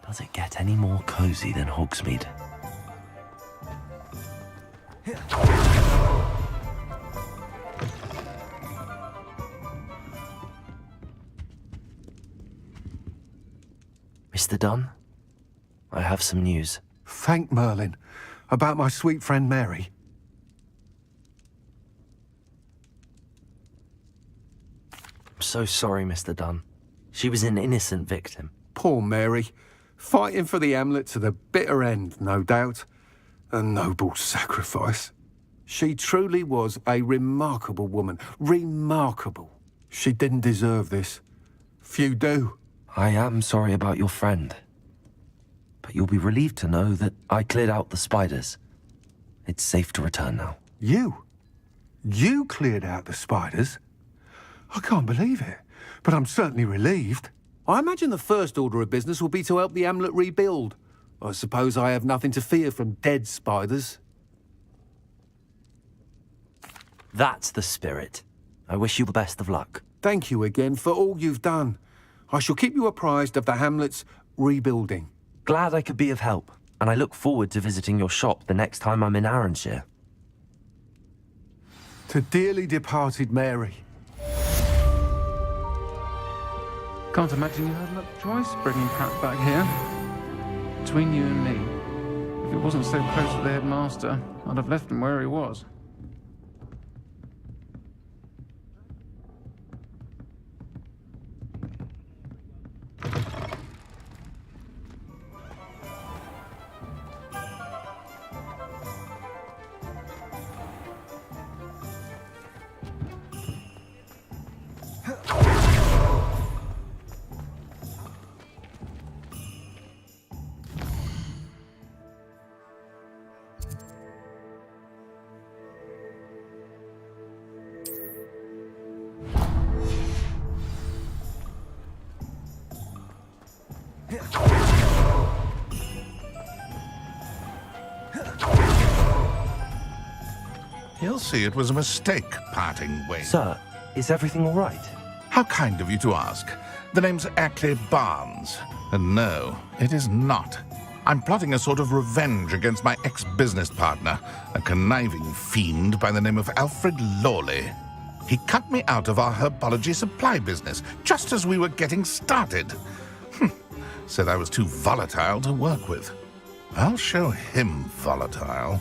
Does it get any more cozy than Hogsmeade? Mr. Dunn, I have some news. Thank Merlin. About my sweet friend Mary. I'm so sorry, Mr. Dunn. She was an innocent victim. Poor Mary. Fighting for the Hamlet to the bitter end, no doubt. A noble sacrifice. She truly was a remarkable woman. Remarkable. She didn't deserve this. Few do. I am sorry about your friend. But you'll be relieved to know that I cleared out the spiders. It's safe to return now. You? You cleared out the spiders? I can't believe it, but I'm certainly relieved. I imagine the first order of business will be to help the amulet rebuild. I suppose I have nothing to fear from dead spiders. That's the spirit. I wish you the best of luck. Thank you again for all you've done. I shall keep you apprised of the hamlet's rebuilding. Glad I could be of help, and I look forward to visiting your shop the next time I'm in Arranshire. To dearly departed Mary. Can't imagine you had much choice bringing Pratt back here. Between you and me, if it wasn't so close to the headmaster, I'd have left him where he was. He'll see it was a mistake parting ways. Sir, is everything all right? How kind of you to ask. The name's Ackley Barnes. And no, it is not. I'm plotting a sort of revenge against my ex-business partner, a conniving fiend by the name of Alfred Lawley. He cut me out of our herbology supply business, just as we were getting started. Said I was too volatile to work with. I'll show him volatile.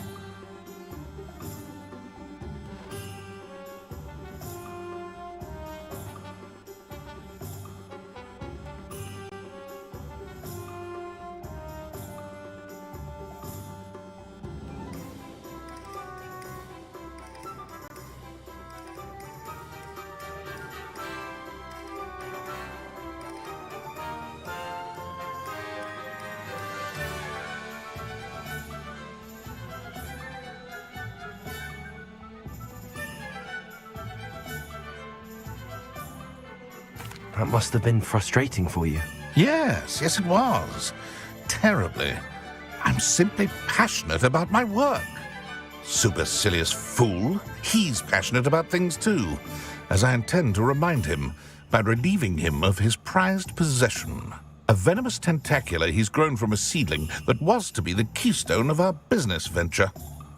That must have been frustrating for you. Yes, it was. Terribly. I'm simply passionate about my work. Supercilious fool. He's passionate about things too, as I intend to remind him by relieving him of his prized possession. A venomous tentacula he's grown from a seedling that was to be the keystone of our business venture.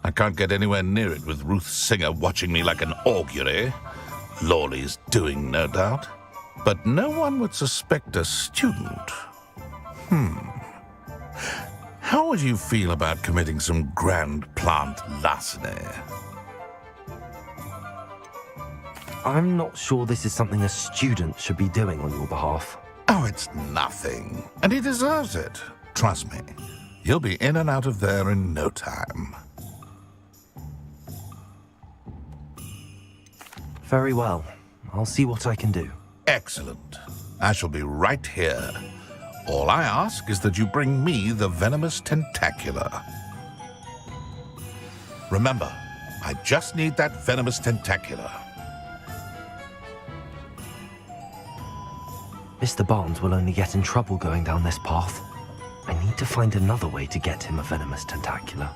I can't get anywhere near it with Ruth Singer watching me like an augury. Lawley's doing, no doubt. But no one would suspect a student. How would you feel about committing some grand plant larceny? I'm not sure this is something a student should be doing on your behalf. Oh, it's nothing. And he deserves it. Trust me. He'll be in and out of there in no time. Very well. I'll see what I can do. Excellent. I shall be right here. All I ask is that you bring me the venomous tentacula. Remember, I just need that venomous tentacula. Mr. Barnes will only get in trouble going down this path. I need to find another way to get him a venomous tentacula.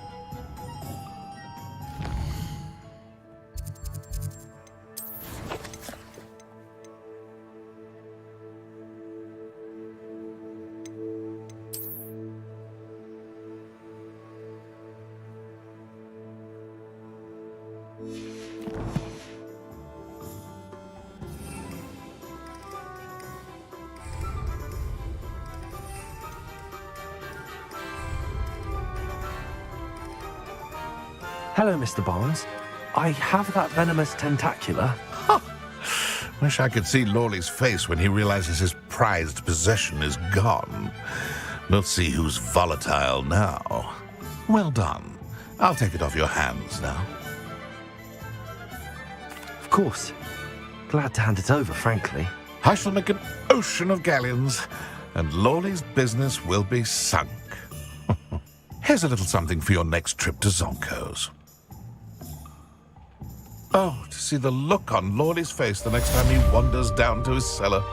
Hello, Mr. Barnes. I have that venomous tentacula. Wish I could see Lawley's face when he realizes his prized possession is gone. We'll see who's volatile now. Well done. I'll take it off your hands now. Of course. Glad to hand it over, frankly. I shall make an ocean of galleons, and Lawley's business will be sunk. Here's a little something for your next trip to Zonko's. Oh, to see the look on Lordy's face the next time he wanders down to his cellar.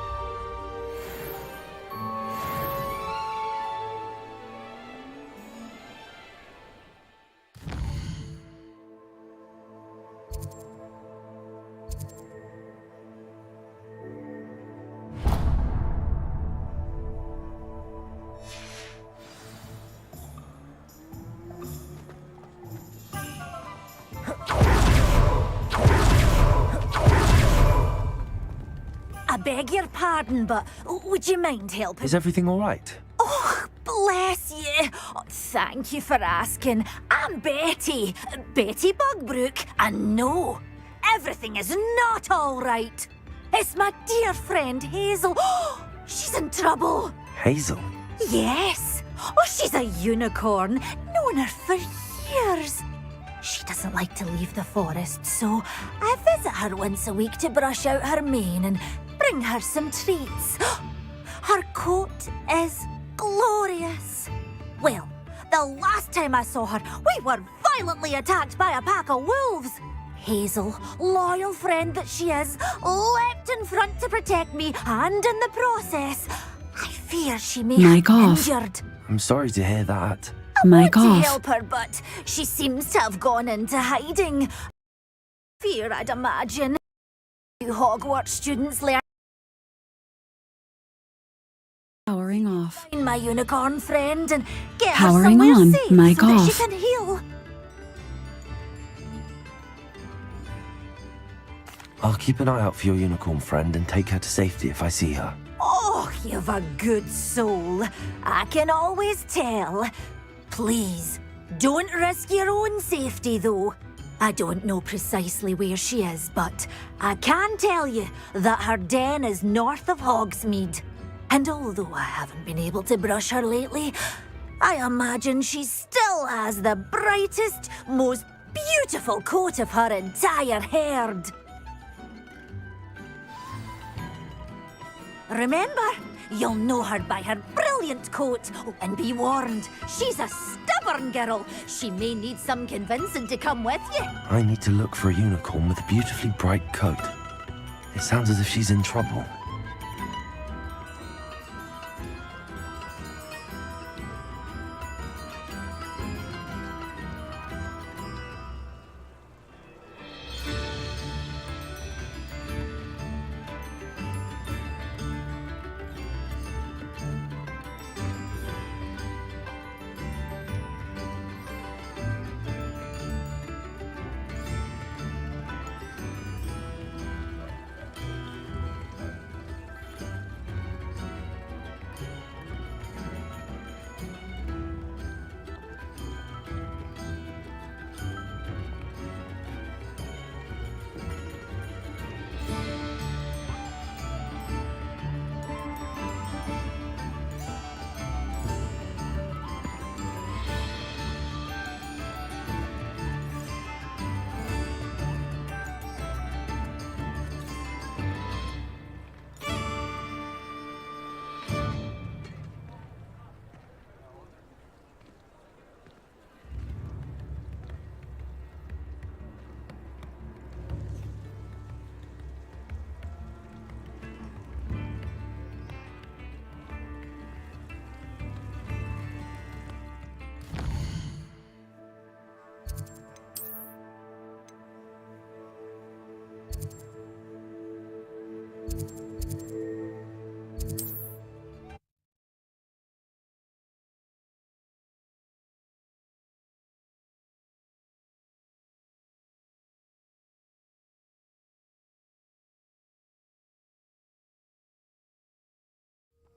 I beg your pardon, but would you mind helping? Is everything all right? Oh, bless you. Oh, thank you for asking. I'm Betty. Betty Bugbrook. And no, everything is not all right. It's my dear friend Hazel. Oh, she's in trouble. Hazel? Yes. Oh, she's a unicorn. Known her for years. She doesn't like to leave the forest, so I visit her once a week to brush out her mane and bring her some treats. Her coat is glorious. Well, the last time I saw her, we were violently attacked by a pack of wolves. Hazel, loyal friend that she is, leapt in front to protect me, and in the process, I fear she may have been injured. I'm sorry to hear that. I want to help her, but she seems to have gone into hiding. Fear, I'd imagine. You Hogwart students learn. Powering off. Find my unicorn friend and get Powering her somewhere on. safe Mic so that off. she can heal. I'll keep an eye out for your unicorn friend and take her to safety if I see her. Oh, you've a good soul. I can always tell. Please, don't risk your own safety, though. I don't know precisely where she is, but I can tell you that her den is north of Hogsmeade. And although I haven't been able to brush her lately, I imagine she still has the brightest, most beautiful coat of her entire herd. Remember, you'll know her by her brilliant coat. Oh, and be warned, she's a stubborn girl. She may need some convincing to come with you. I need to look for a unicorn with a beautifully bright coat. It sounds as if she's in trouble.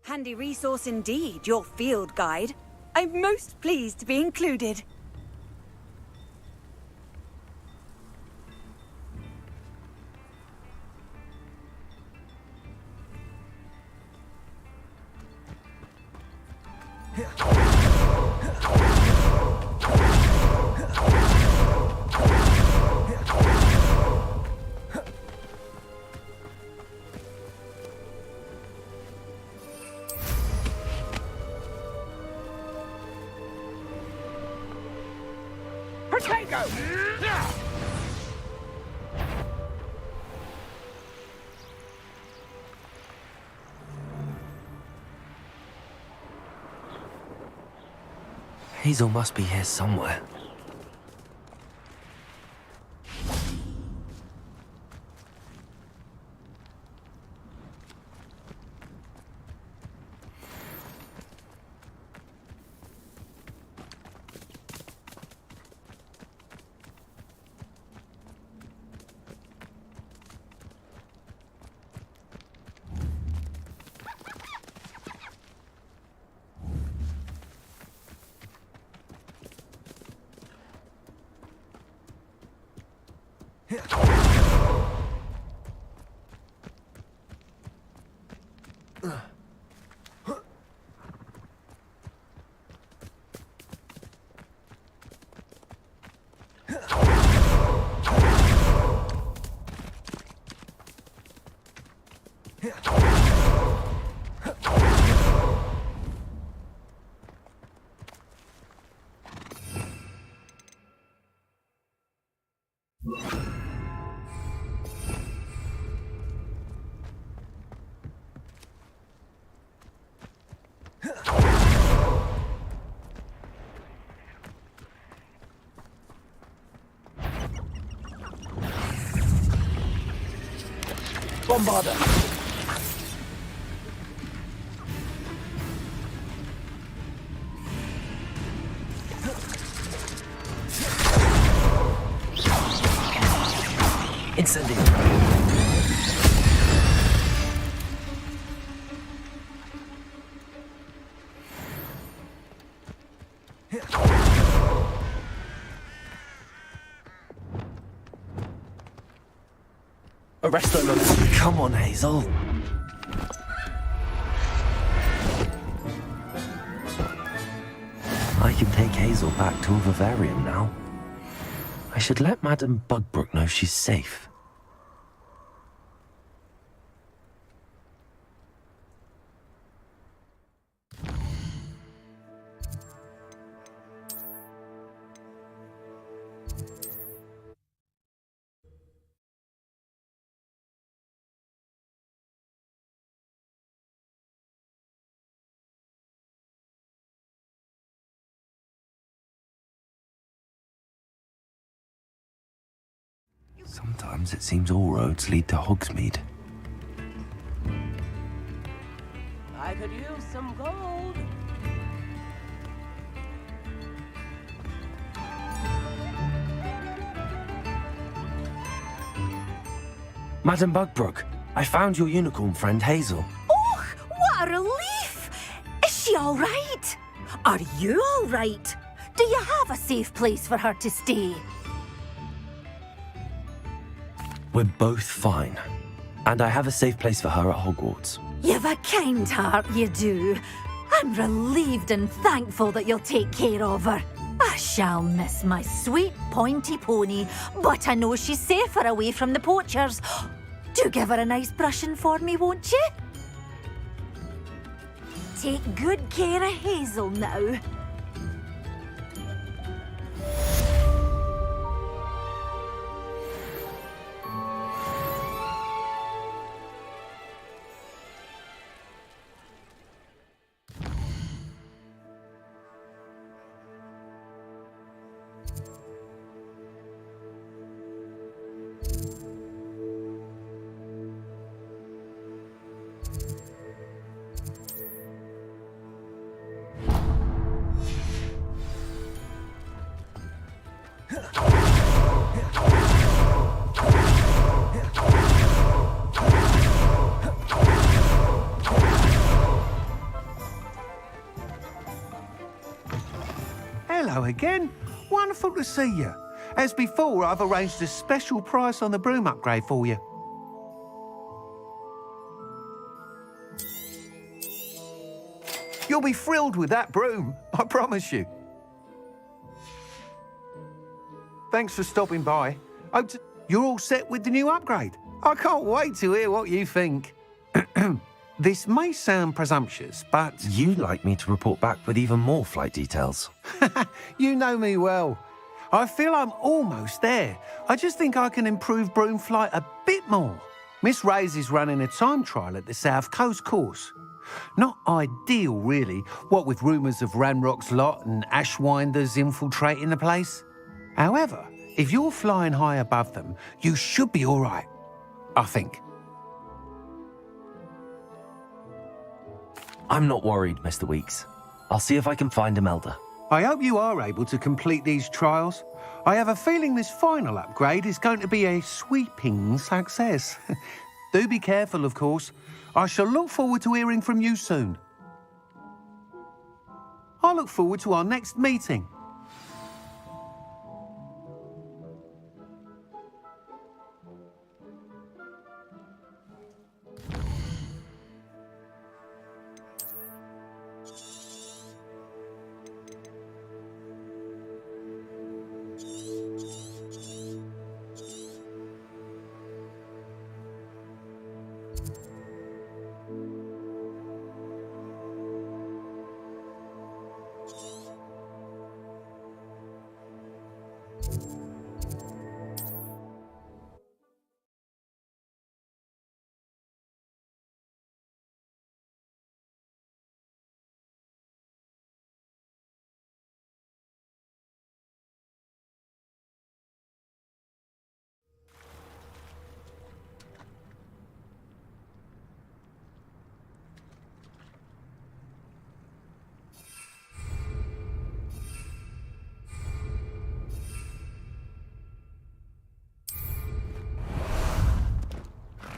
Handy resource indeed, your field guide. I'm most pleased to be included. Potato! Hazel must be here somewhere. Bombarder! Incendiary! Arrest them! Come on, Hazel. I can take Hazel back to a vivarium now. I should let Madame Bugbrook know she's safe. Sometimes it seems all roads lead to Hogsmeade. I could use some gold. Madame Bugbrook, I found your unicorn friend Hazel. Oh, what a relief! Is she all right? Are you all right? Do you have a safe place for her to stay? We're both fine. And I have a safe place for her at Hogwarts. You've a kind heart, you do. I'm relieved and thankful that you'll take care of her. I shall miss my sweet pointy pony, but I know she's safer away from the poachers. Do give her a nice brushing for me, won't you? Take good care of Hazel now. Hello again. Wonderful to see you. As before, I've arranged a special price on the broom upgrade for you. You'll be thrilled with that broom, I promise you. Thanks for stopping by. You're all set with the new upgrade. I can't wait to hear what you think. This may sound presumptuous, but... You'd like me to report back with even more flight details. You know me well. I feel I'm almost there. I just think I can improve broom flight a bit more. Miss Ray's is running a time trial at the South Coast course. Not ideal, really, what with rumours of Ranrock's lot and Ashwinders infiltrating the place. However, if you're flying high above them, you should be all right, I think. I'm not worried, Mr. Weeks. I'll see if I can find Imelda. I hope you are able to complete these trials. I have a feeling this final upgrade is going to be a sweeping success. Do be careful, of course. I shall look forward to hearing from you soon. I look forward to our next meeting.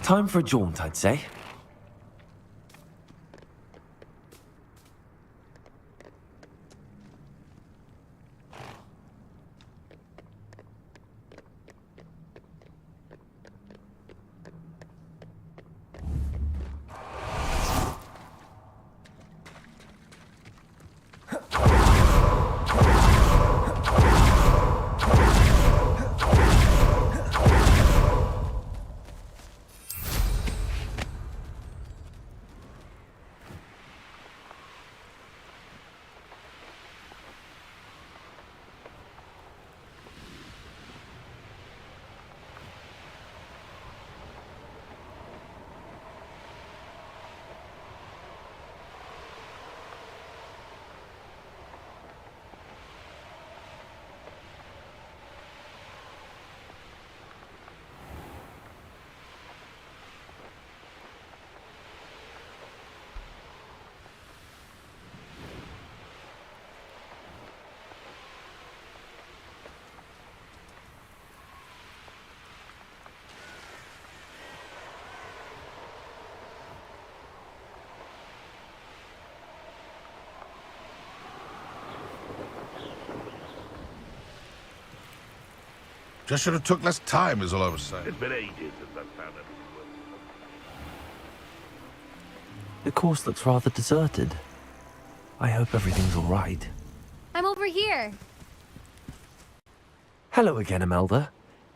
Time for a jaunt, I'd say. Just should have took less time, is all I was saying. It's been ages since I've found everything. The course looks rather deserted. I hope everything's all right. I'm over here. Hello again, Imelda.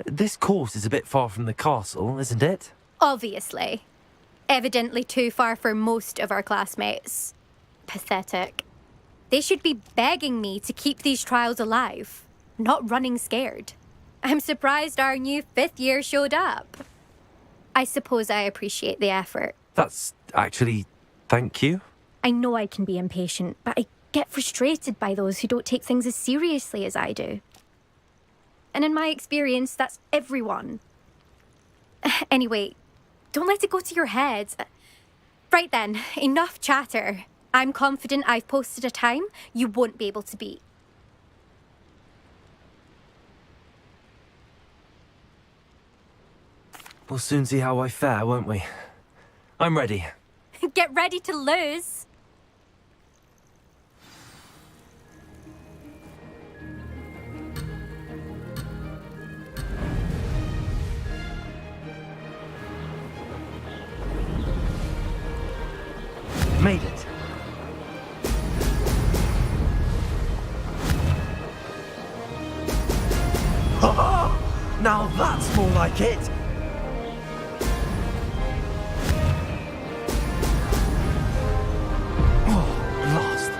This course is a bit far from the castle, isn't it? Obviously. Evidently too far for most of our classmates. Pathetic. They should be begging me to keep these trials alive, not running scared. I'm surprised our new 5th year showed up. I suppose I appreciate the effort. That's actually... thank you. I know I can be impatient, but I get frustrated by those who don't take things as seriously as I do. And in my experience, that's everyone. Anyway, don't let it go to your head. Right then, enough chatter. I'm confident I've posted a time you won't be able to beat. We'll soon see how I fare, won't we? I'm ready. Get ready to lose. Made it. Now that's more like it. Lost.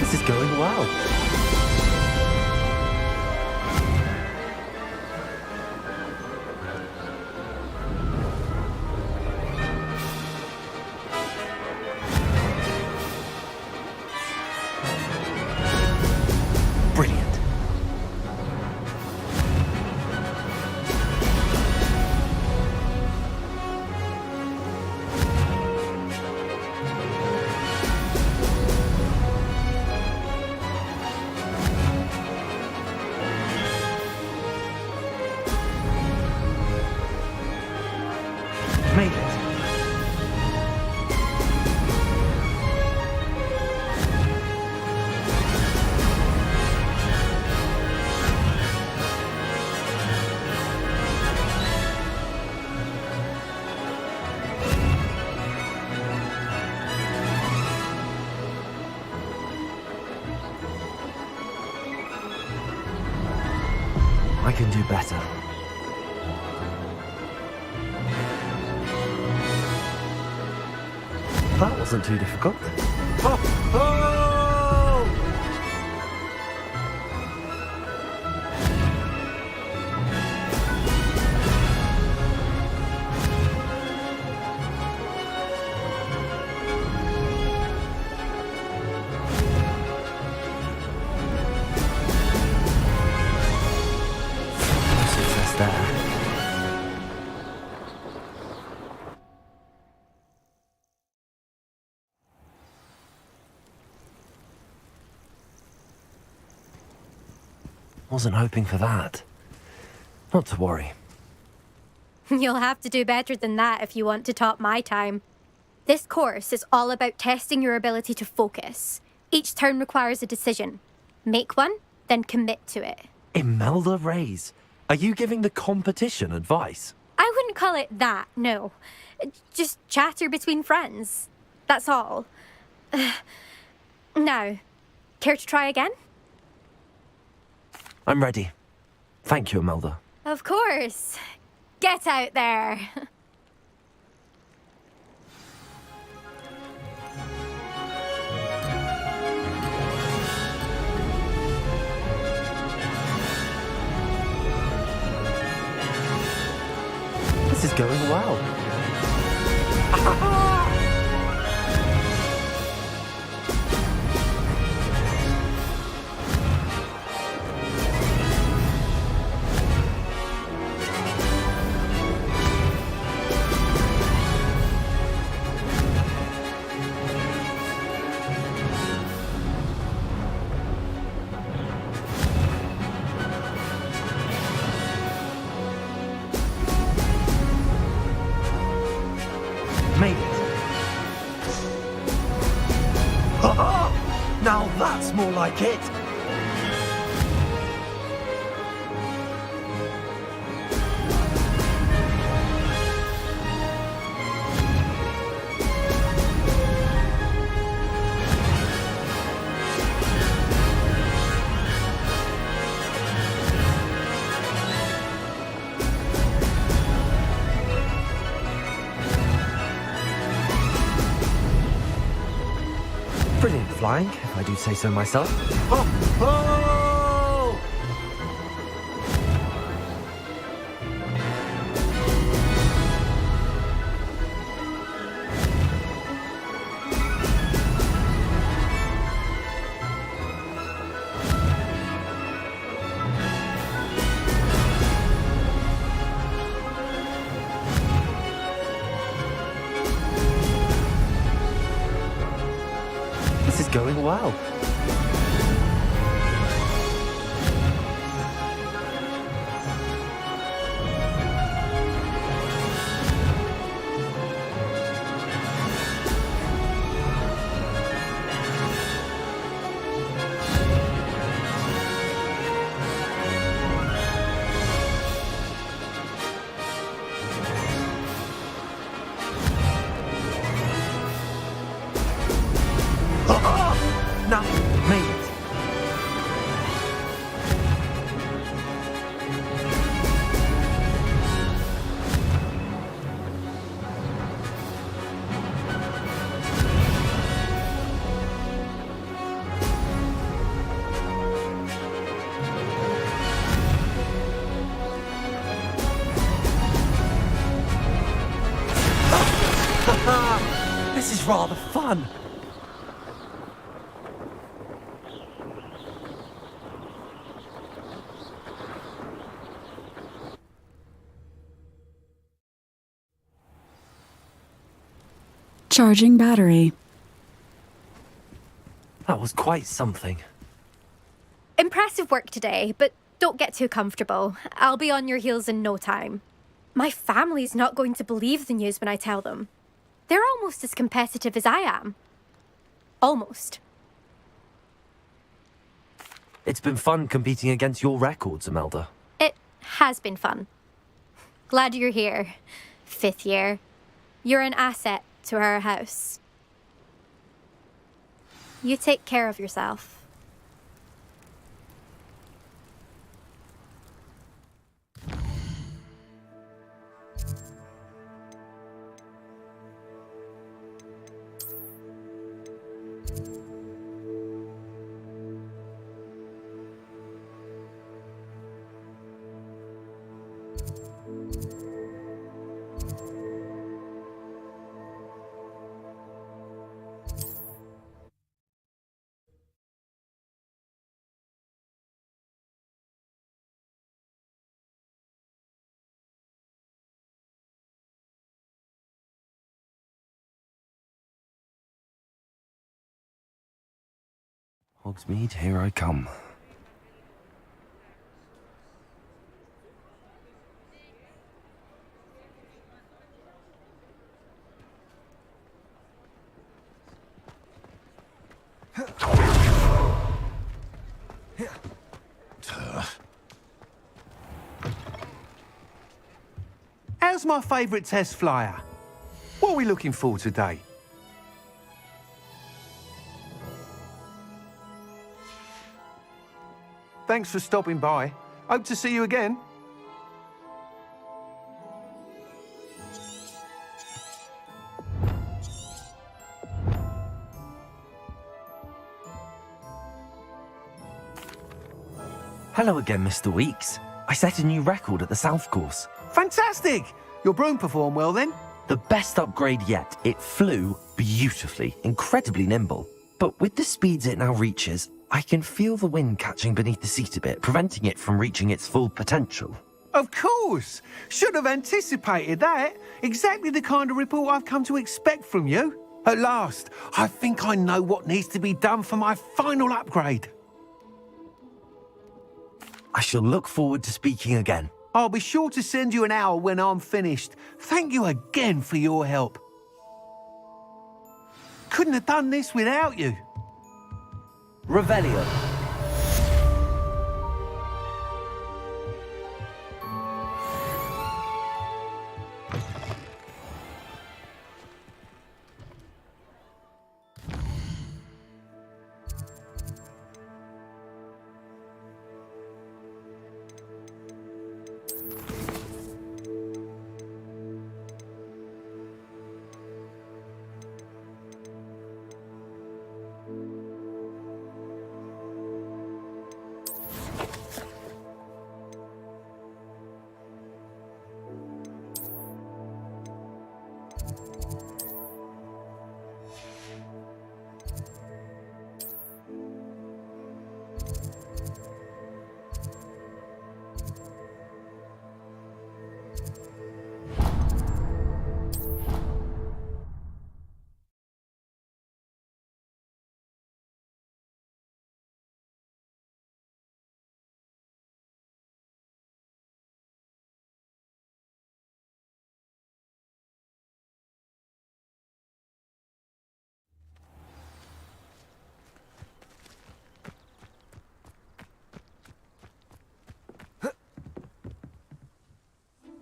This is going well. Brilliant. Made it. I can do better. That wasn't too difficult. Success there. Wasn't hoping for that. Not to worry. You'll have to do better than that if you want to top my time. This course is all about testing your ability to focus. Each turn requires a decision. Make one, then commit to it. Imelda Reyes, are you giving the competition advice? I wouldn't call it that, no. Just chatter between friends. That's all. Now, care to try again? I'm ready. Thank you, Imelda. Of course. Get out there. This is going well. Made it. Now that's more like it. Brilliant flying, if I do say so myself. This is going well. Now, rather fun. Charging battery. That was quite something. Impressive work today, but don't get too comfortable. I'll be on your heels in no time. My family's not going to believe the news when I tell them. They're almost as competitive as I am. Almost. It's been fun competing against your records, Imelda. It has been fun. Glad you're here. 5th year. You're an asset to our house. You take care of yourself. Hogsmeade, here I come. How's my favourite test flyer? What are we looking for today? Thanks for stopping by. Hope to see you again. Hello again, Mr. Weeks. I set a new record at the South Course. Fantastic! Your broom performed well then? The best upgrade yet. It flew beautifully, incredibly nimble. But with the speeds it now reaches, I can feel the wind catching beneath the seat a bit, preventing it from reaching its full potential. Of course! Should have anticipated that. Exactly the kind of report I've come to expect from you. At last, I think I know what needs to be done for my final upgrade. I shall look forward to speaking again. I'll be sure to send you an hour when I'm finished. Thank you again for your help. Couldn't have done this without you. Revelio.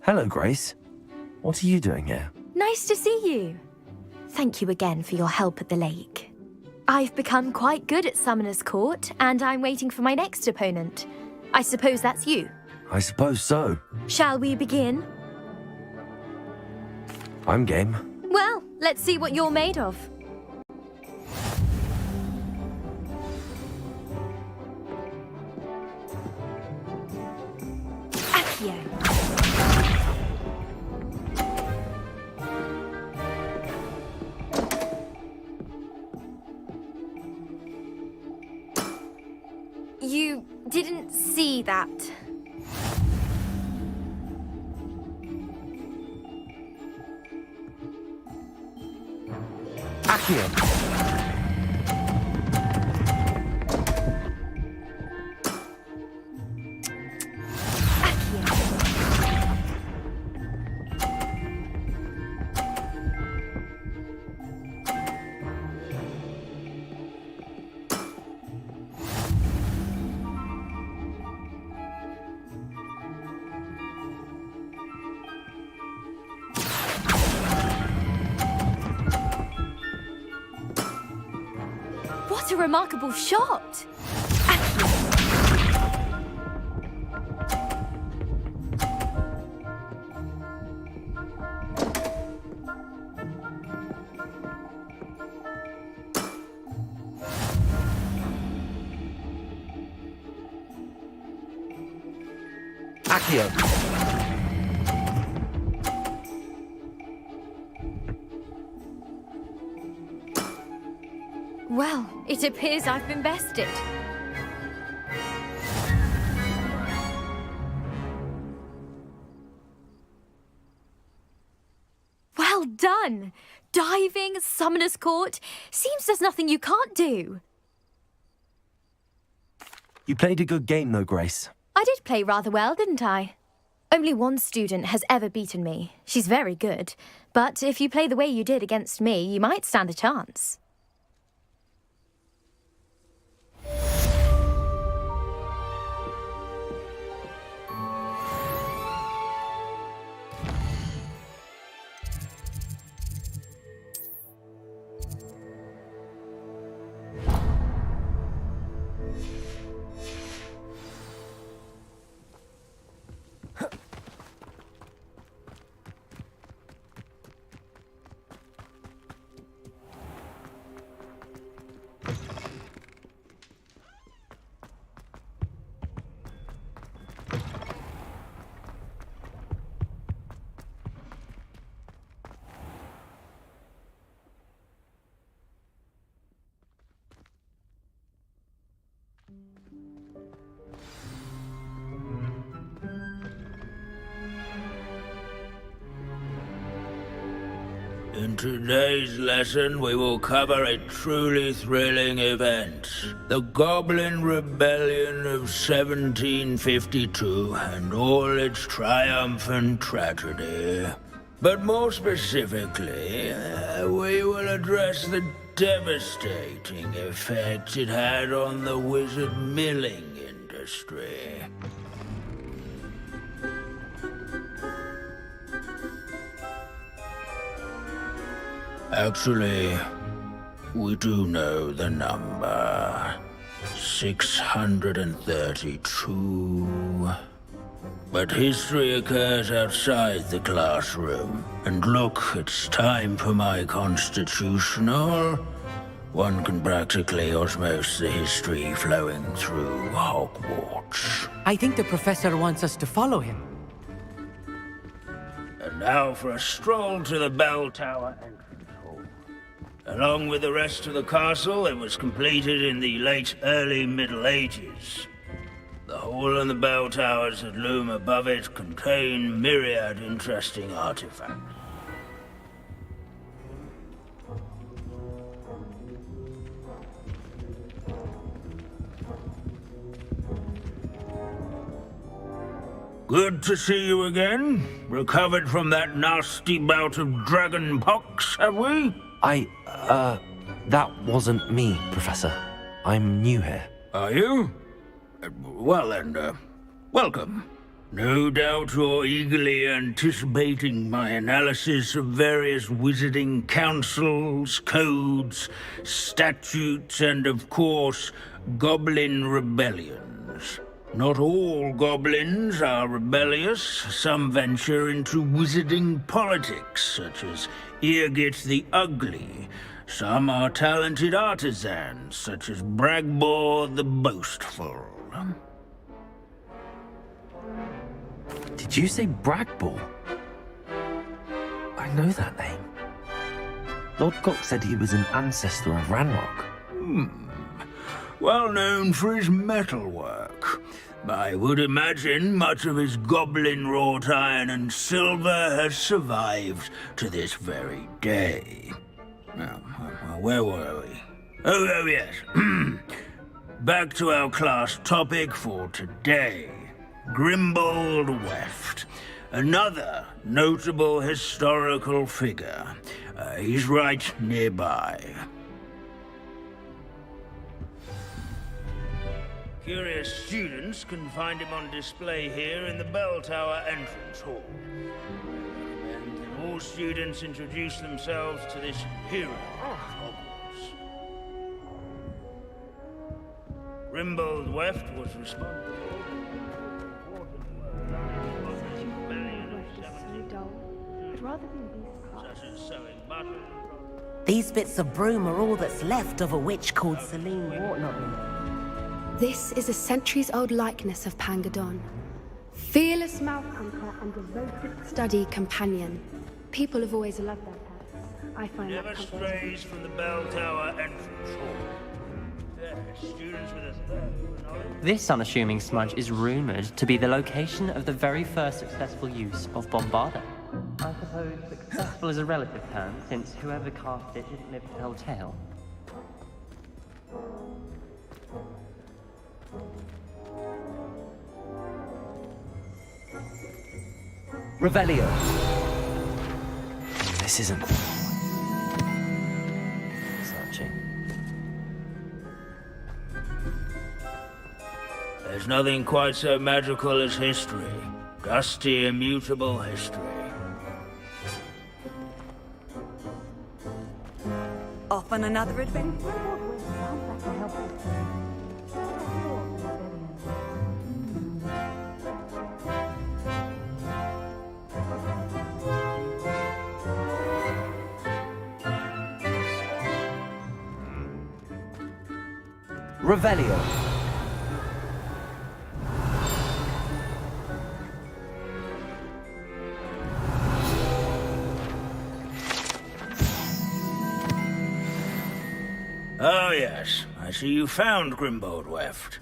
Hello, Grace. What are you doing here? Nice to see you. Thank you again for your help at the lake. I've become quite good at Summoner's Court, and I'm waiting for my next opponent. I suppose that's you. I suppose so. Shall we begin? I'm game. Well, let's see what you're made of. Accio. You didn't see that. Accio! What a remarkable shot! Accio! Well, it appears I've been bested. Well done! Diving, Summoner's Court. Seems there's nothing you can't do. You played a good game though, Grace. I did play rather well, didn't I? Only one student has ever beaten me. She's very good. But if you play the way you did against me, you might stand a chance. In today's lesson, we will cover a truly thrilling event. The Goblin Rebellion of 1752 and all its triumphant tragedy. But more specifically, we will address the devastating effect it had on the wizard milling industry. Actually, we do know the number. 632. But history occurs outside the classroom. And look, it's time for my constitutional. One can practically osmose the history flowing through Hogwarts. I think the professor wants us to follow him. And now for a stroll to the bell tower entrance hall. Along with the rest of the castle, it was completed in the early Middle Ages. The hall and the bell towers that loom above it contain myriad interesting artifacts. Good to see you again. Recovered from that nasty bout of dragon pox, have we? That wasn't me, Professor. I'm new here. Are you? Well then, welcome. No doubt you're eagerly anticipating my analysis of various wizarding councils, codes, statutes, and of course, goblin rebellions. Not all goblins are rebellious. Some venture into wizarding politics, such as Eargit the Ugly. Some are talented artisans, such as Bragbor the Boastful. Did you say Bragbor? I know that name. Lord Cox said he was an ancestor of Ranrock. well known for his metalwork. I would imagine much of his goblin wrought iron and silver has survived to this very day. Now, where were we? Oh yes. Back to our class topic for today. Grimbold Weft. Another notable historical figure. He's right nearby. Curious students can find him on display here in the bell tower entrance hall. I recommend that all students introduce themselves to this hero of Hogwarts. Grimbold Weft was responsible for such as sewing buttons. These bits of broom are all that's left of a witch called Celine Wartnotton. This is a centuries-old likeness of Pangadon. Fearless mouthhunter and devoted study companion. People have always loved their pets. I find Never that strays from the bell tower entrance hall. There, students with a third knowledge. This unassuming smudge is rumoured to be the location of the very first successful use of Bombarda. I suppose successful is a relative term, since whoever cast it didn't live to tell tale. Revelio. This isn't... Searching. There's nothing quite so magical as history. Dusty, immutable history. Off on another adventure? Revelio. Oh yes, I see you found Grimbold Weft.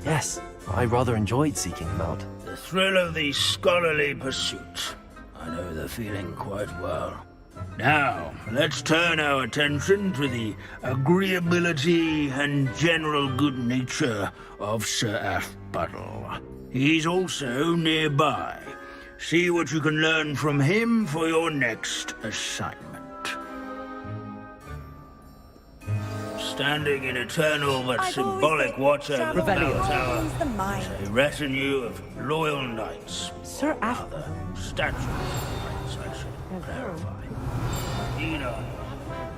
Yes, I rather enjoyed seeking him out. The thrill of the scholarly pursuit. I know the feeling quite well. Now, let's turn our attention to the agreeability and general good nature of Sir Aphbuttle. He's also nearby. See what you can learn from him for your next assignment. Standing in eternal but symbolic watch over the bell tower is a retinue of loyal knights. Sir Rather, statues of knights, I should clarify.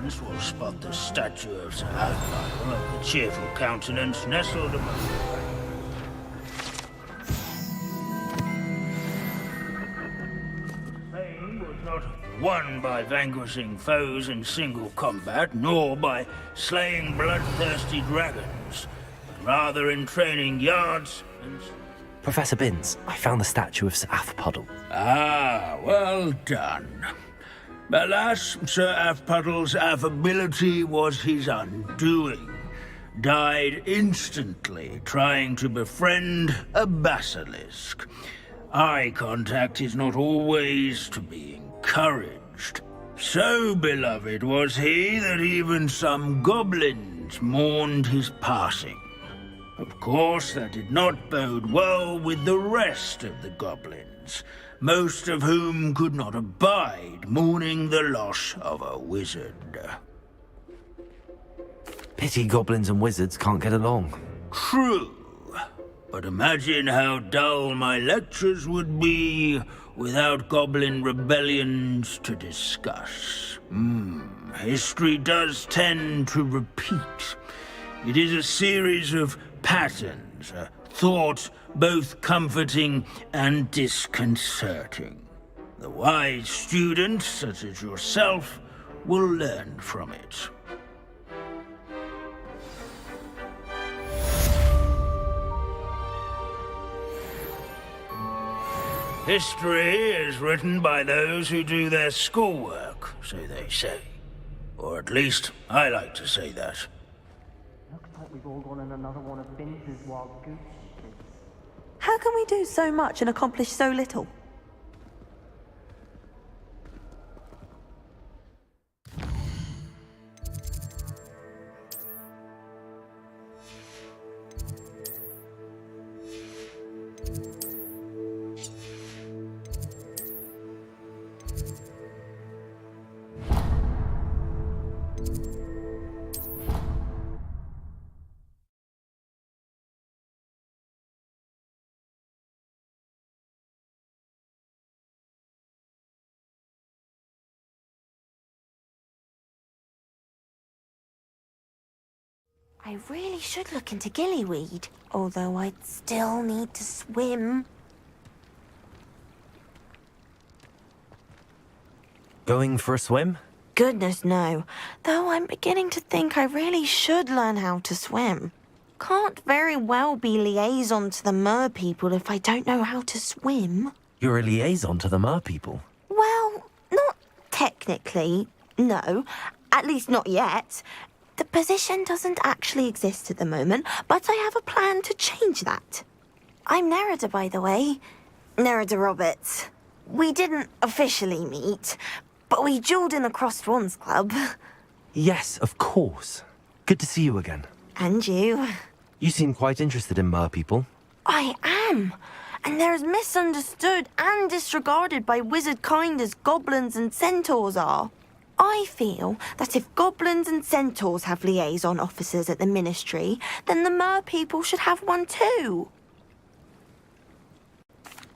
This will spot the statue of Sir Aphbuttle of the cheerful countenance nestled among the fame was not won by vanquishing foes in single combat, nor by slaying bloodthirsty dragons, but rather in training yards and... Professor Binns, I found the statue of Sir Aphbuttle. Ah, well done. Alas, Sir Aphbuttle's affability was his undoing. Died instantly trying to befriend a basilisk. Eye contact is not always to be encouraged. So beloved was he that even some goblins mourned his passing. Of course, that did not bode well with the rest of the goblins, most of whom could not abide mourning the loss of a wizard. Pity goblins and wizards can't get along. True. But imagine how dull my lectures would be without goblin rebellions to discuss. History does tend to repeat. It is a series of patterns, a thought both comforting and disconcerting. The wise student, such as yourself, will learn from it. History is written by those who do their schoolwork, so they say. Or at least, I like to say that. Looks like we've all gone on another one of Vince's wild goose trips. How can we do so much and accomplish so little? I really should look into gillyweed, although I'd still need to swim. Going for a swim? Goodness, no. Though I'm beginning to think I really should learn how to swim. Can't very well be liaison to the mer people if I don't know how to swim. You're a liaison to the mer people. Well, not technically, no. At least not yet. The position doesn't actually exist at the moment, but I have a plan to change that. I'm Nerida, by the way. Nerida Roberts. We didn't officially meet, but we duelled in the Crossed Swans Club. Yes, of course. Good to see you again. And you. You seem quite interested in mer people. I am. And they're as misunderstood and disregarded by wizard kind as goblins and centaurs are. I feel that if goblins and centaurs have liaison officers at the Ministry, then the mer people should have one too.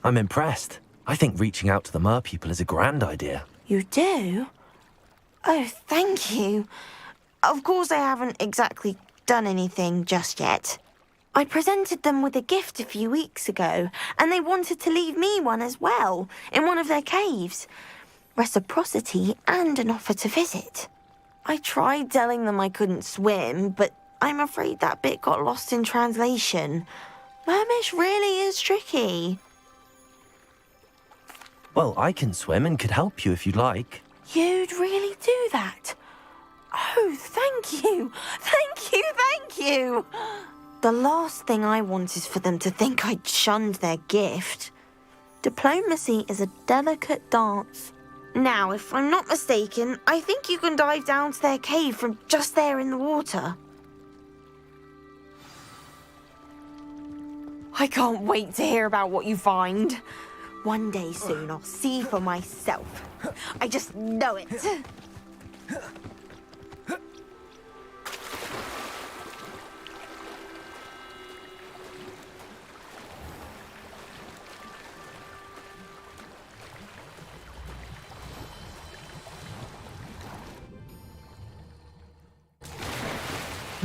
I'm impressed. I think reaching out to the mer people is a grand idea. You do? Oh, thank you. Of course I haven't exactly done anything just yet. I presented them with a gift a few weeks ago, and they wanted to leave me one as well, in one of their caves. Reciprocity and an offer to visit. I tried telling them I couldn't swim, but I'm afraid that bit got lost in translation. Mermish really is tricky. Well, I can swim and could help you if you'd like. You'd really do that? Oh, thank you! Thank you, thank you! The last thing I want is for them to think I'd shunned their gift. Diplomacy is a delicate dance. Now, if I'm not mistaken, I think you can dive down to their cave from just there in the water. I can't wait to hear about what you find. One day soon, I'll see for myself. I just know it.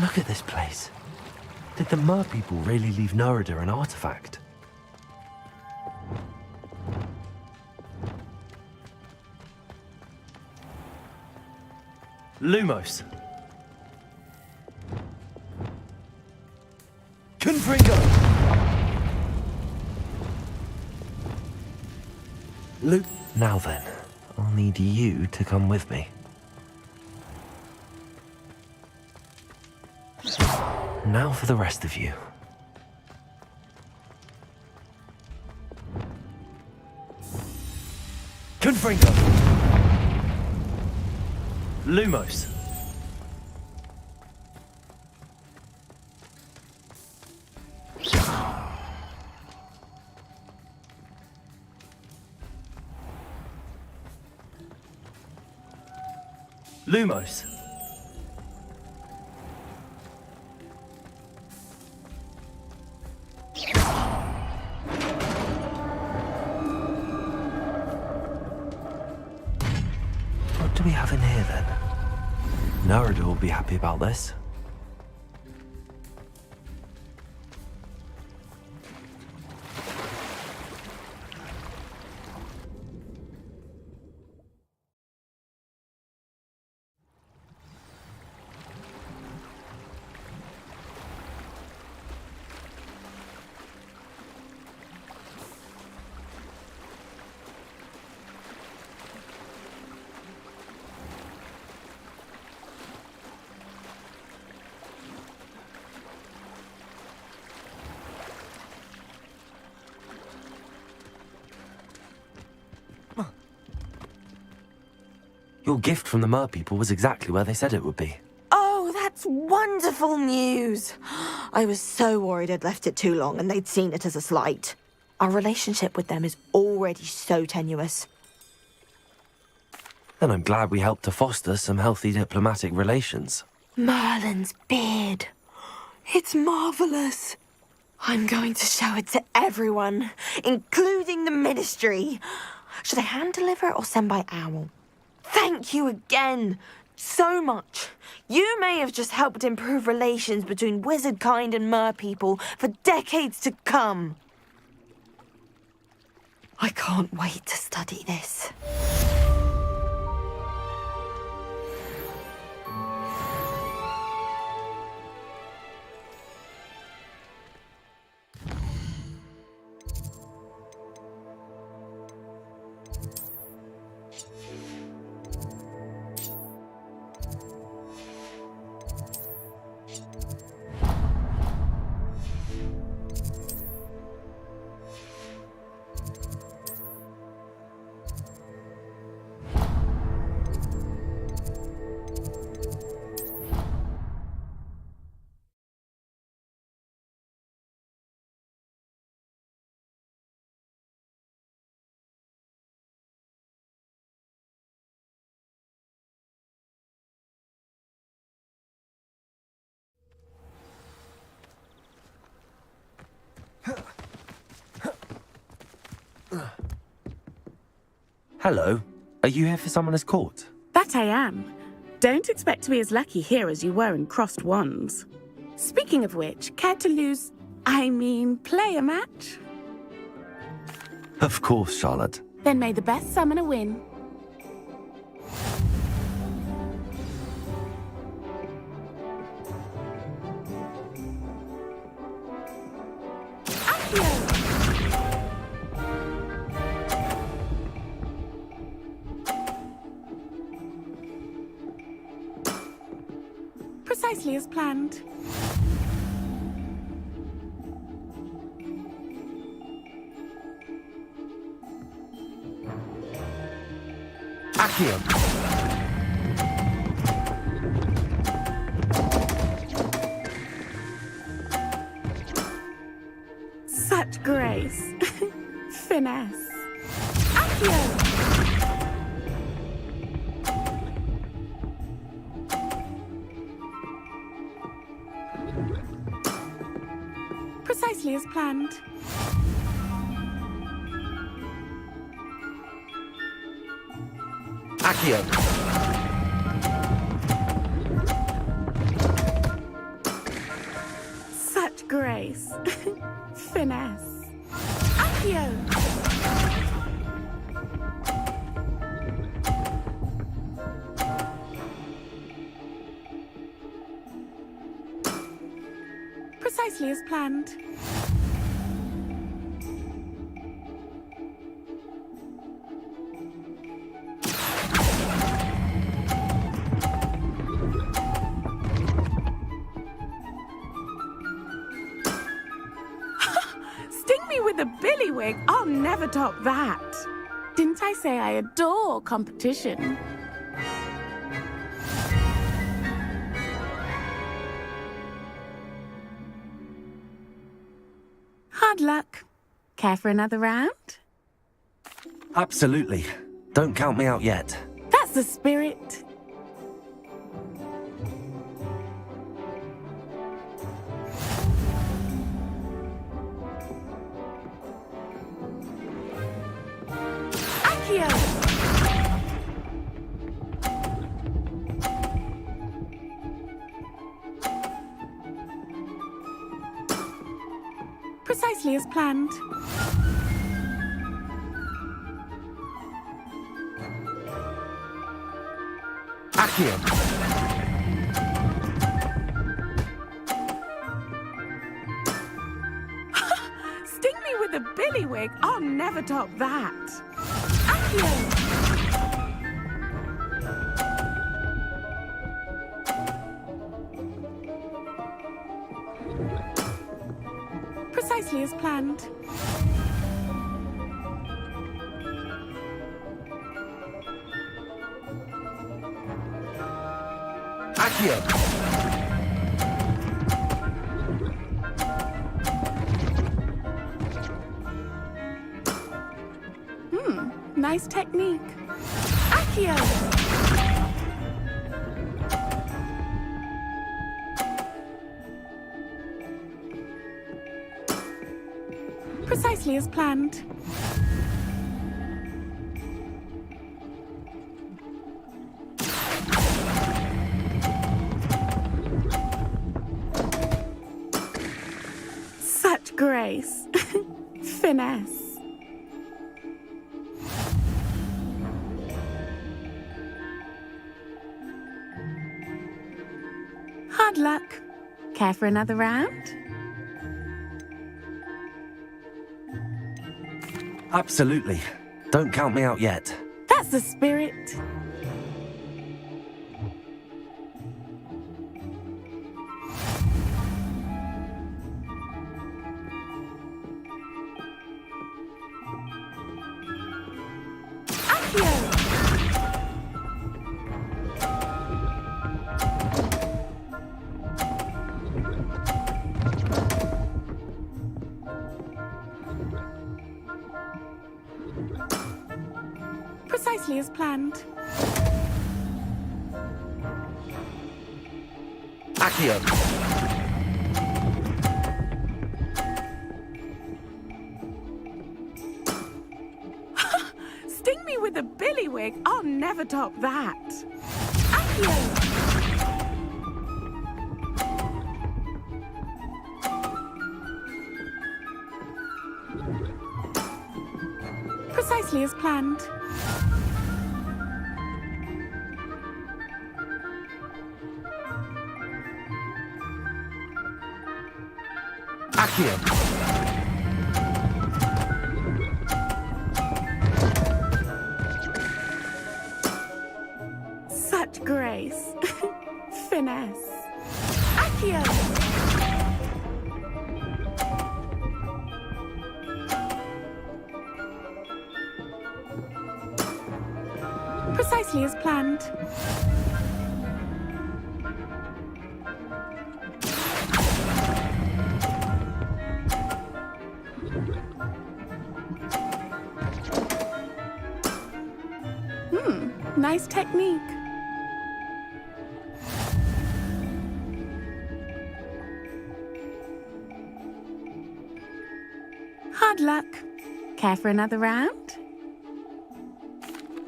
Look at this place. Did the mer people really leave Nerida an artifact? Lumos. Confringo! Now then, I'll need you to come with me. Now for the rest of you. Confringo! Lumos. Lumos. What do we have in here then? Nerida will be happy about this. Your gift from the Mer people was exactly where they said it would be. Oh, that's wonderful news. I was so worried I'd left it too long and they'd seen it as a slight. Our relationship with them is already so tenuous. Then I'm glad we helped to foster some healthy diplomatic relations. Merlin's beard. It's marvelous. I'm going to show it to everyone, including the Ministry. Should I hand deliver or send by owl? Thank you again so much. You may have just helped improve relations between wizard kind and mer people for decades to come. I can't wait to study this. Hello. Are you here for Summoner's Court? That I am. Don't expect to be as lucky here as you were in Crossed Wands. Speaking of which, care to play a match? Of course, Charlotte. Then may the best summoner win. Precisely as planned. Accio. Such grace. Finesse. Accio. Precisely as planned. Accio. Such grace. Finesse. Accio. Precisely as planned. Sting me with a billywig. I'll never top that. Didn't I say I adore competition? Hard luck. Care for another round? Absolutely. Don't count me out yet. That's the spirit. Accio! Precisely as planned. Accio. Sting me with a billywig. I'll never top that. Accio! Precisely as planned. Accio! Nice technique. Accio! Precisely as planned. Such grace. Finesse. Hard luck. Care for another round? Absolutely. Don't count me out yet. That's the spirit. Accio! Precisely as planned. Accio! Sting me with a billywig. I'll never top that. Accio! Precisely as planned. Accio! Such grace. Finesse. Accio! Precisely as planned. Nice technique. Hard luck. Care for another round?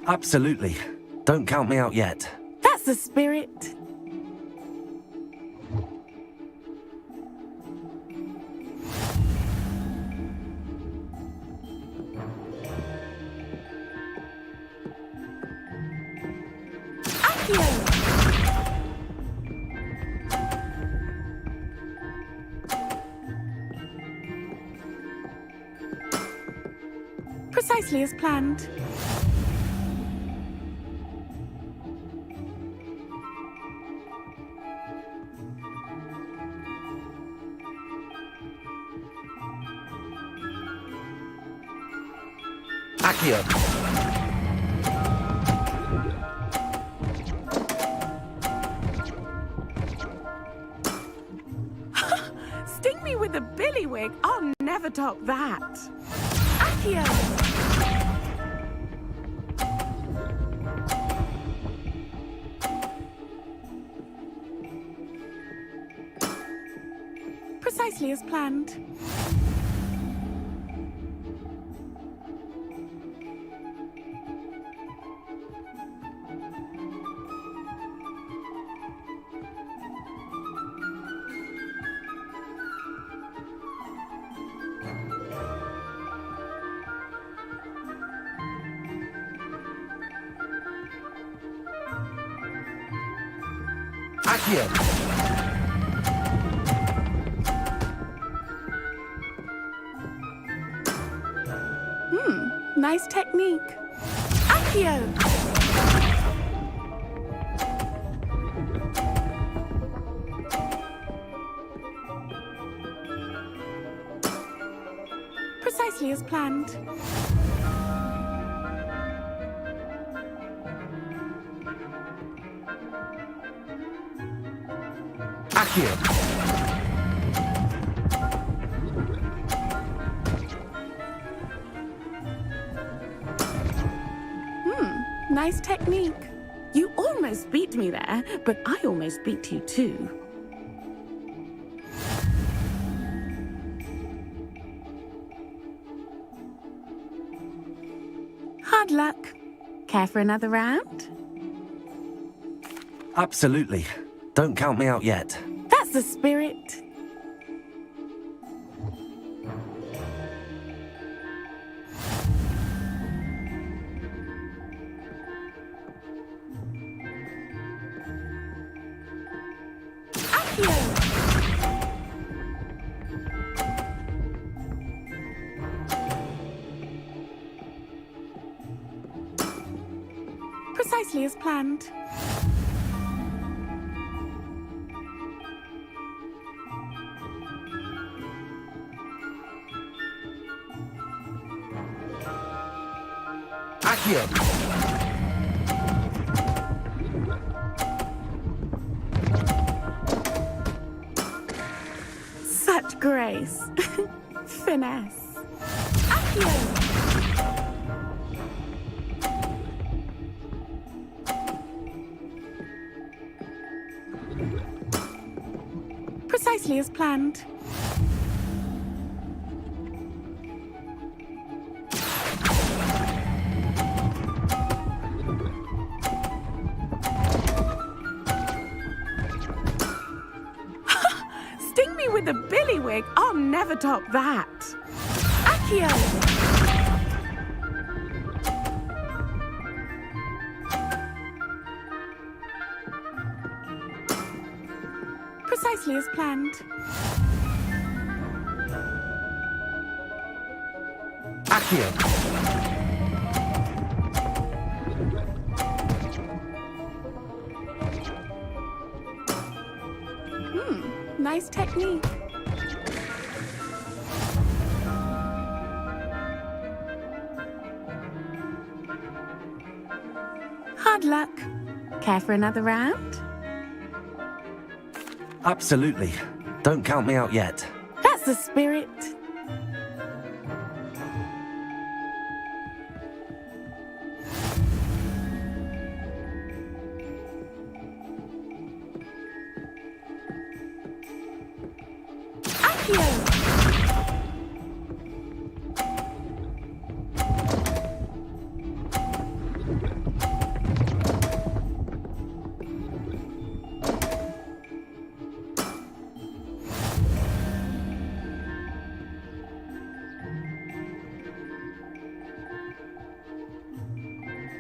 Absolutely. Don't count me out yet. That's the spirit. Accio! Precisely as planned. Accio! Sting me with a billywig. I'll never top that. Accio! Precisely as planned. Accio! Nice technique. Accio! Precisely as planned. Accio! Nice technique. You almost beat me there, but I almost beat you too. Hard luck. Care for another round? Absolutely. Don't count me out yet. That's the spirit. Precisely as planned. Accio! Such grace. Finesse. Accio! Precisely as planned. Sting me with a billywig. I'll never top that. Accio! Precisely as planned. Accio! Nice technique. Hard luck. Care for another round? Absolutely. Don't count me out yet. That's the spirit.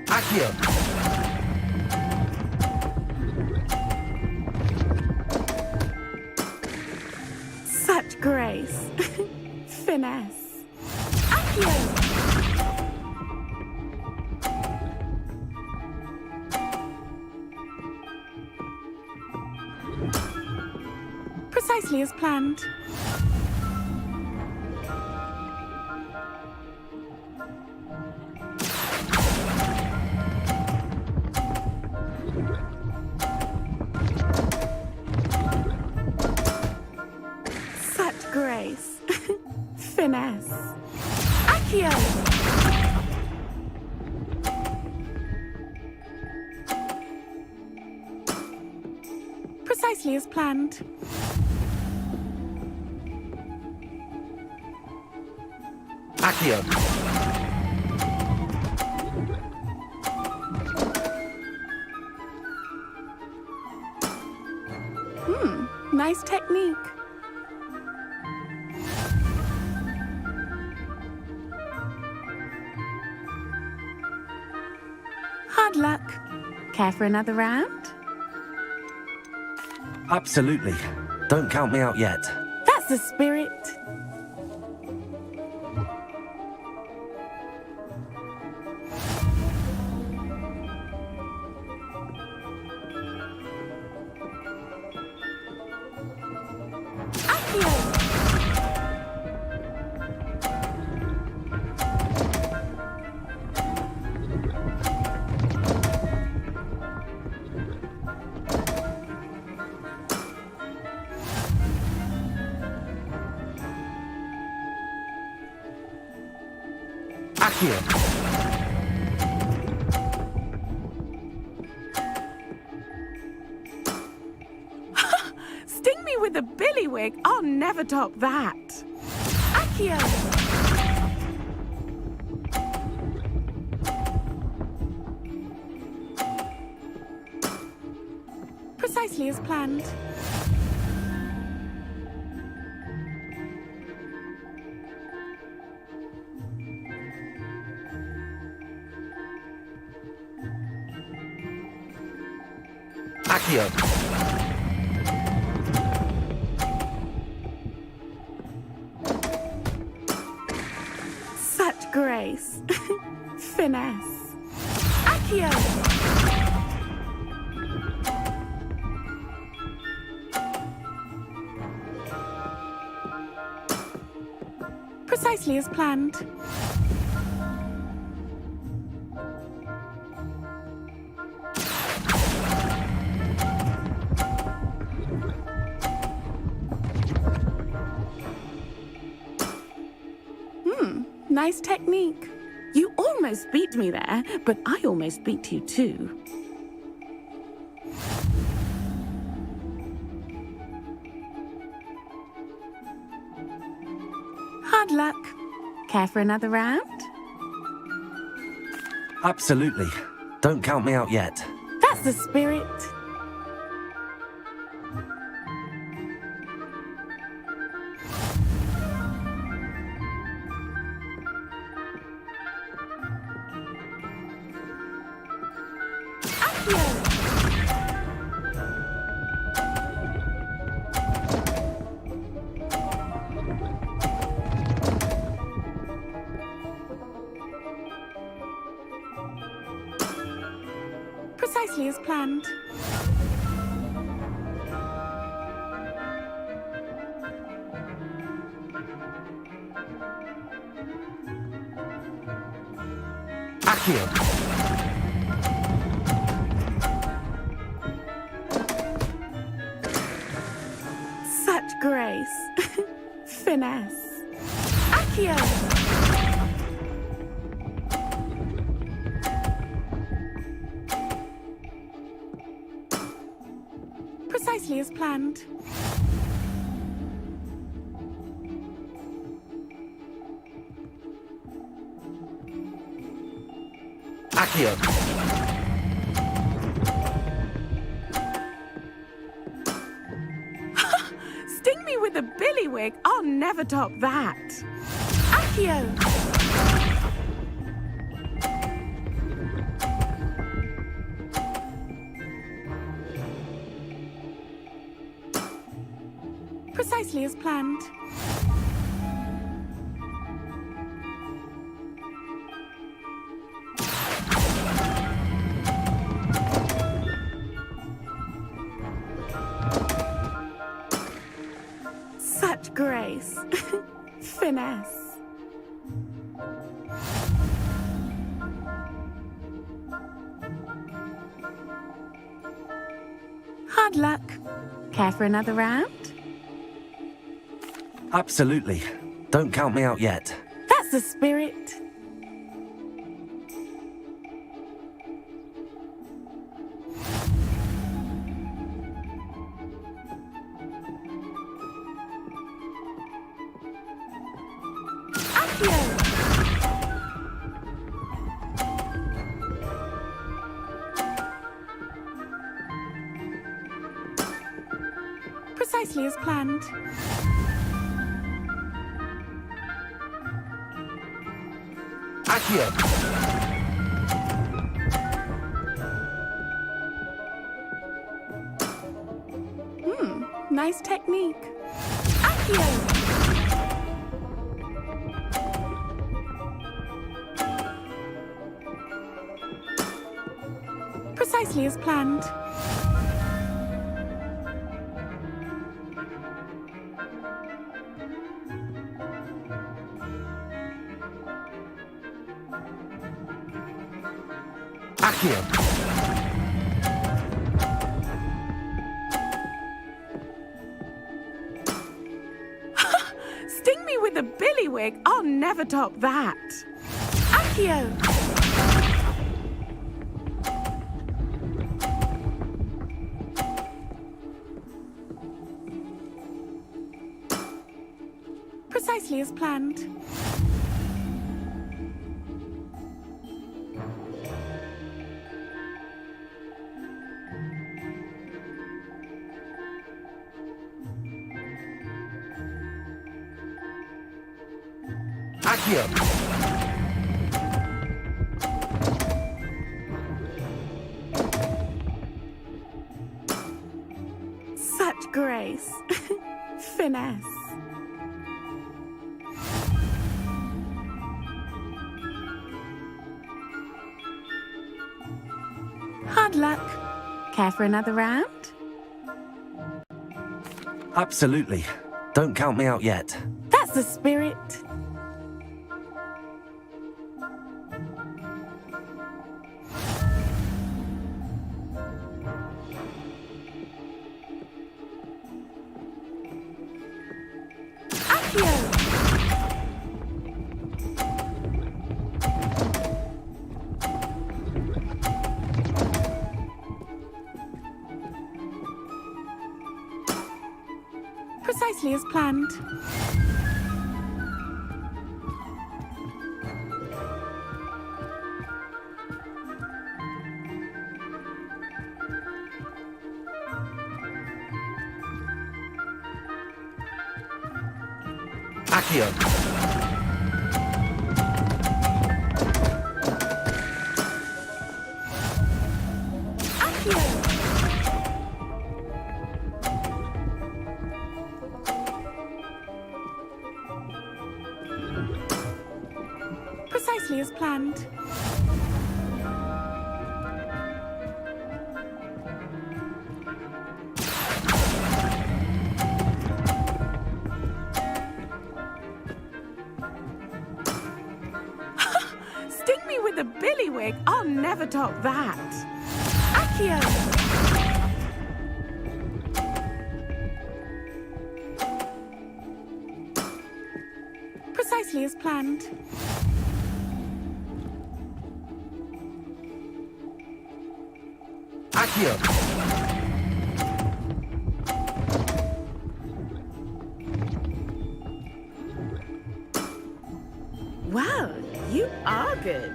Accio! Such grace. Finesse. Accio! Precisely as planned. Such grace. Finesse. Accio! Precisely as planned. Accio! Nice technique. Hard luck. Care for another round? Absolutely. Don't count me out yet. That's the spirit. Accio. Sting me with a billywig. I'll never top that. Accio. Precisely as planned. Accio. Such grace. Finesse. Accio. Precisely as planned. Nice technique. You almost beat me there, but I almost beat you too. Hard luck. Care for another round? Absolutely. Don't count me out yet. That's the spirit. Precisely as planned. Accio. Such grace. Finesse. Accio. Precisely as planned. Accio. Sting me with a billywig. I'll never top that. Accio. Precisely as planned. Such grace. Finesse. Hard luck. Care for another round? Absolutely. Don't count me out yet. That's the spirit. Accio. Precisely as planned. Accio. Nice technique. Accio. Precisely as planned. Accio. Sting me with a billywig. I'll never top that. Accio. Accio! Precisely as planned. Accio! Such grace. Finesse. Hard luck. Care for another round? Absolutely. Don't count me out yet. That's the spirit. Accio! Precisely as planned. Accio! Accio! Precisely as planned. Sting me with a billywig. I'll never top that. Accio! Precisely as planned. Accio! Well, you are good.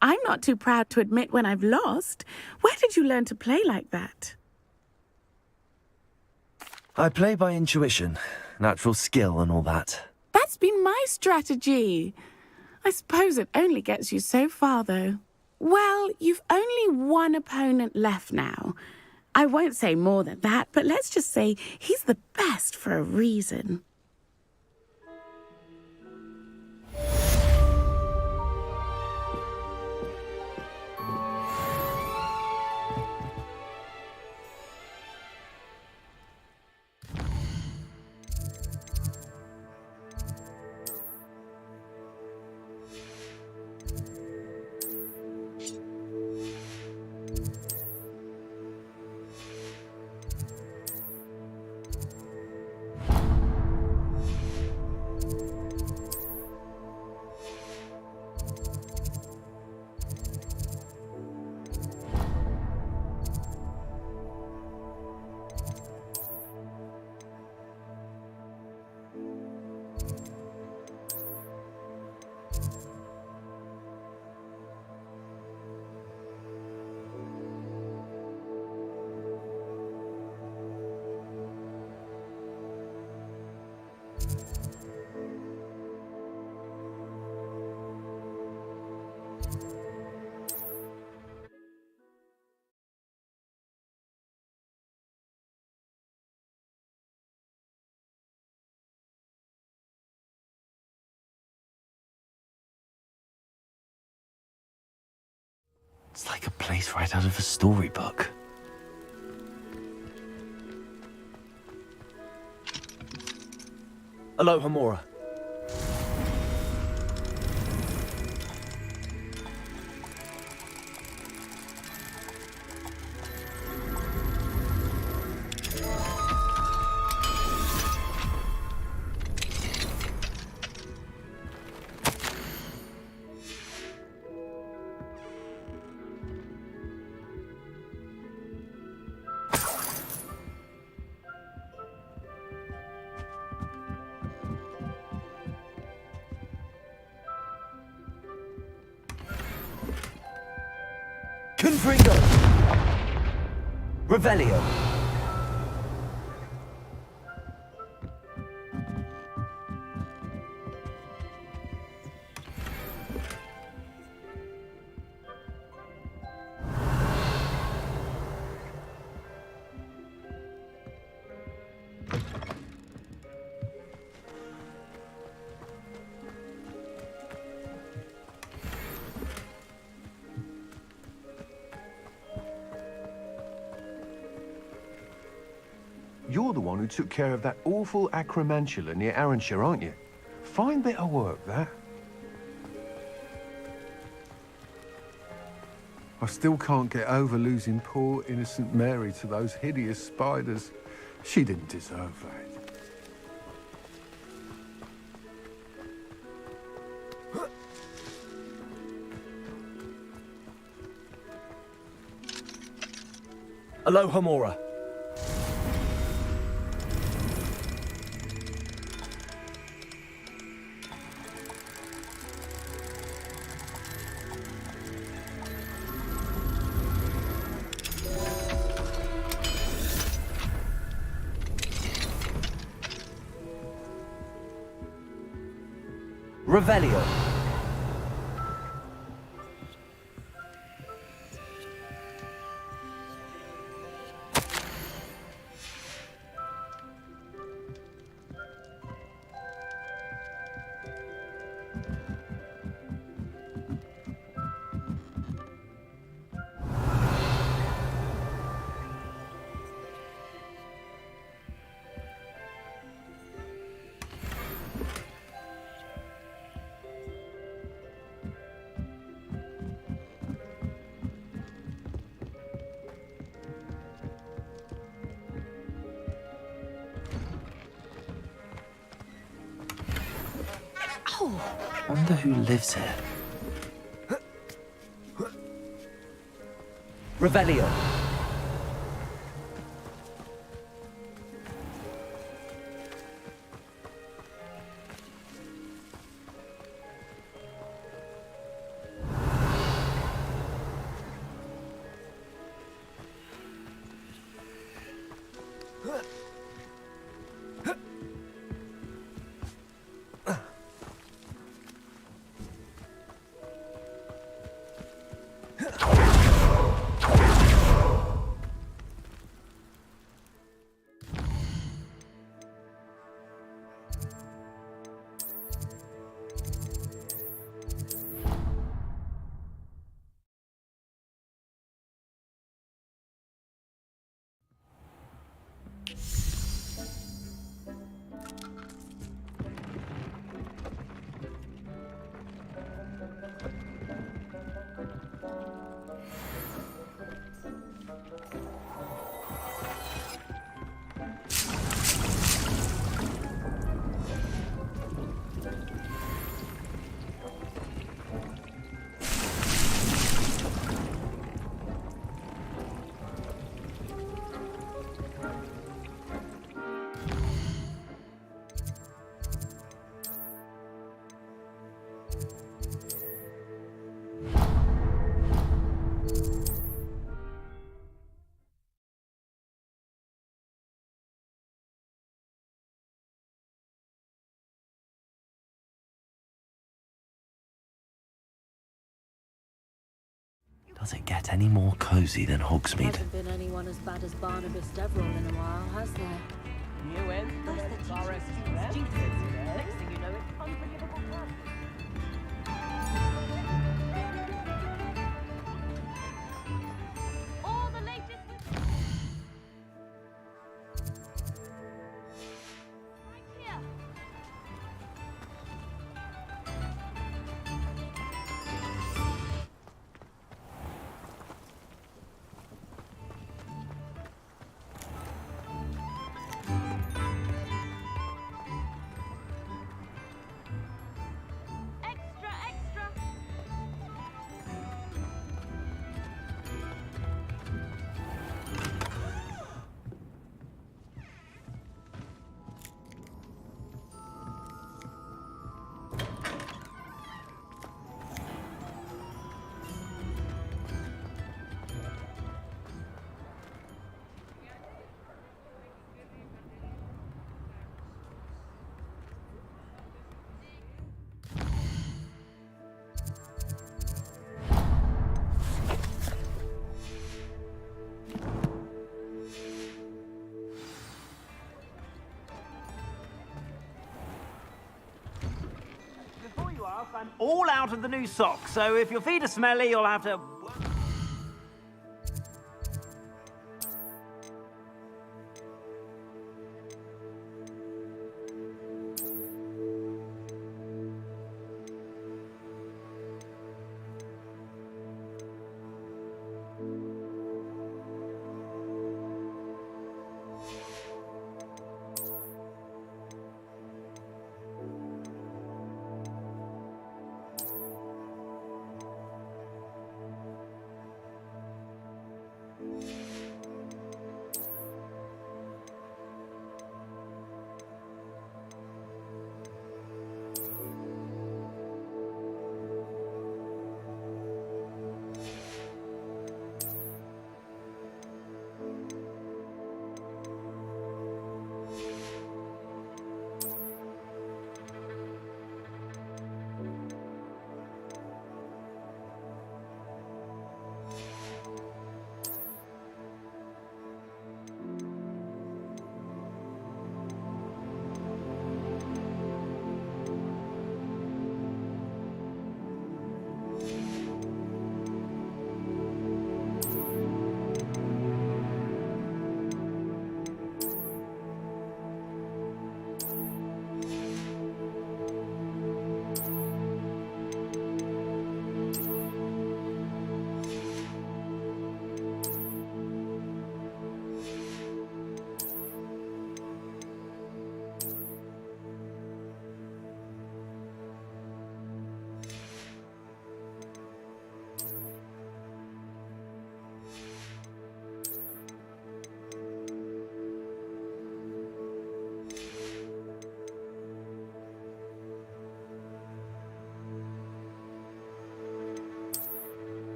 I'm not too proud to admit when I've lost. Where did you learn to play like that? I play by intuition, natural skill and all that. That's been my strategy. I suppose it only gets you so far, though. Well, you've only one opponent left now. I won't say more than that, but let's just say he's the best for a reason. It's like a place right out of a storybook. Aloha Mora. Confringo! Revelio! You're the one who took care of that awful acromantula near Arranshire, aren't you? Fine bit of work, that. I still can't get over losing poor innocent Mary to those hideous spiders. She didn't deserve that. Alohomora. Revelio. Wonder who lives here. Revelio. Does it get any more cozy than Hogsmeade? Hasn't been anyone as bad as Barnabas Deverell in a while, has there? You in? Next thing you know, it's unforgivable crap. All the latest right here. all out of the new socks, so if your feet are smelly, you'll have to...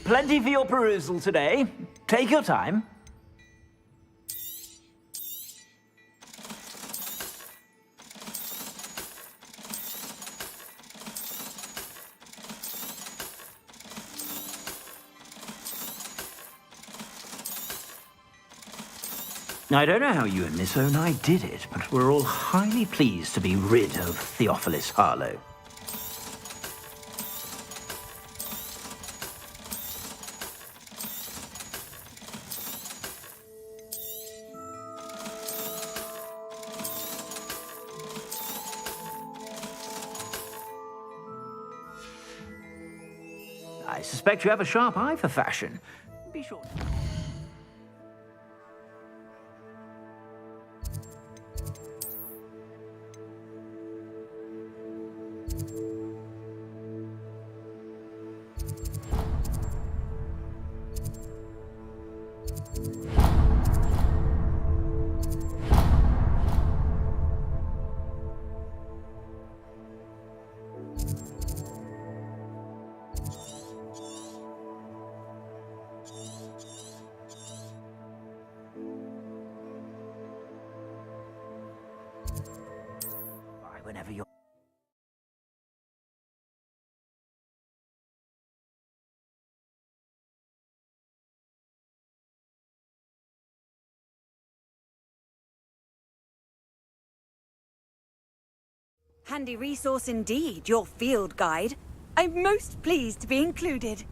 Plenty for your perusal today. Take your time. I don't know how you and Miss Onai did it, but we're all highly pleased to be rid of Theophilus Harlow. I suspect you have a sharp eye for fashion. Be sure. Whenever you're... Handy resource indeed, your field guide. I'm most pleased to be included.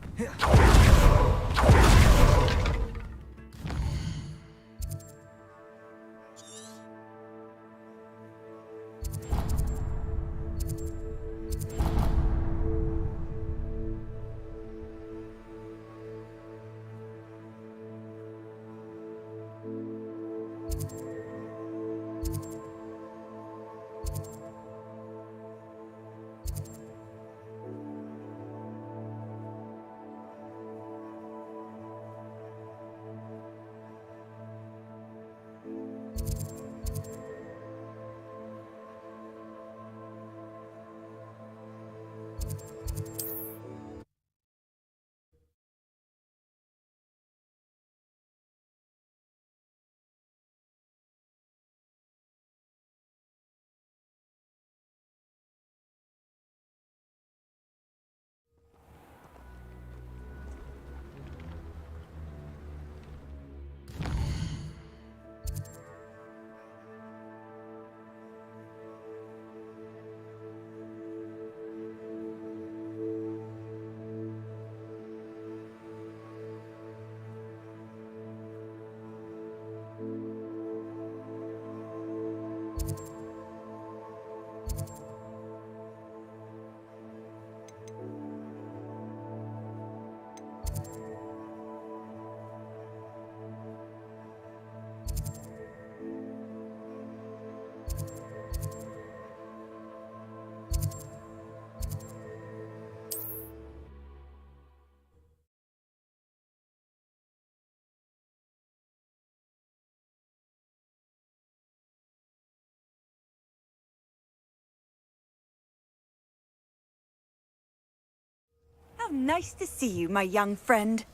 nice to see you, my young friend.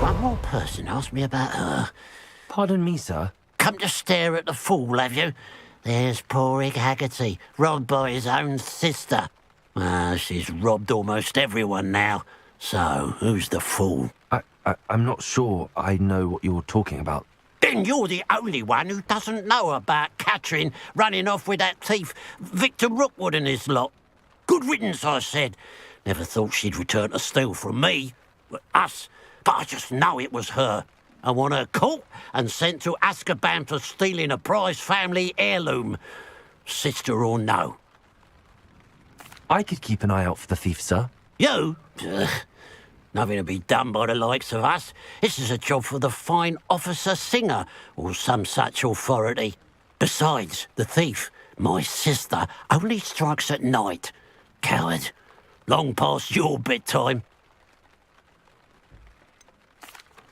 One more person asked me about her. Pardon me, sir. Come to stare at the fool, have you? There's poor Ig Haggerty, robbed by his own sister. She's robbed almost everyone now. So, who's the fool? I'm not sure I know what you're talking about. Then you're the only one who doesn't know about Catherine running off with that thief, Victor Rookwood and his lot. Good riddance, I said. Never thought she'd return to steal from me. Us. But I just know it was her. I want her caught and sent to Azkaban for stealing a prize family heirloom. Sister or no. I could keep an eye out for the thief, sir. You? Ugh. Nothing to be done by the likes of us. This is a job for the fine officer Singer, or some such authority. Besides, the thief, my sister, only strikes at night. Coward. Long past your bedtime.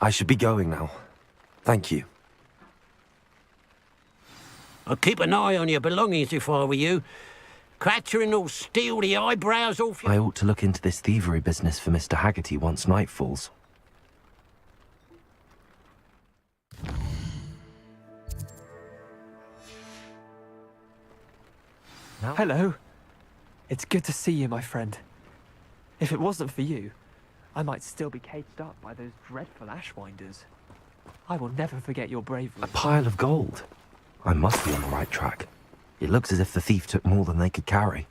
I should be going now. Thank you. I'd keep an eye on your belongings if I were you. Catherine will steal the eyebrows off you. I ought to look into this thievery business for Mr. Haggerty once night falls. Hello. It's good to see you, my friend. If it wasn't for you, I might still be caged up by those dreadful ashwinders. I will never forget your bravery. A pile of gold. I must be on the right track. It looks as if the thief took more than they could carry.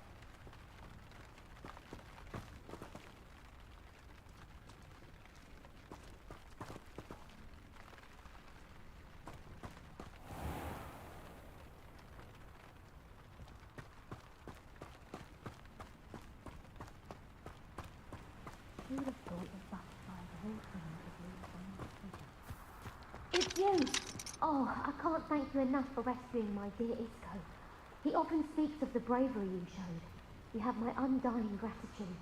It's you! Oh, I can't thank you enough for rescuing my dear Isco. He often speaks of the bravery you showed. You have my undying gratitude.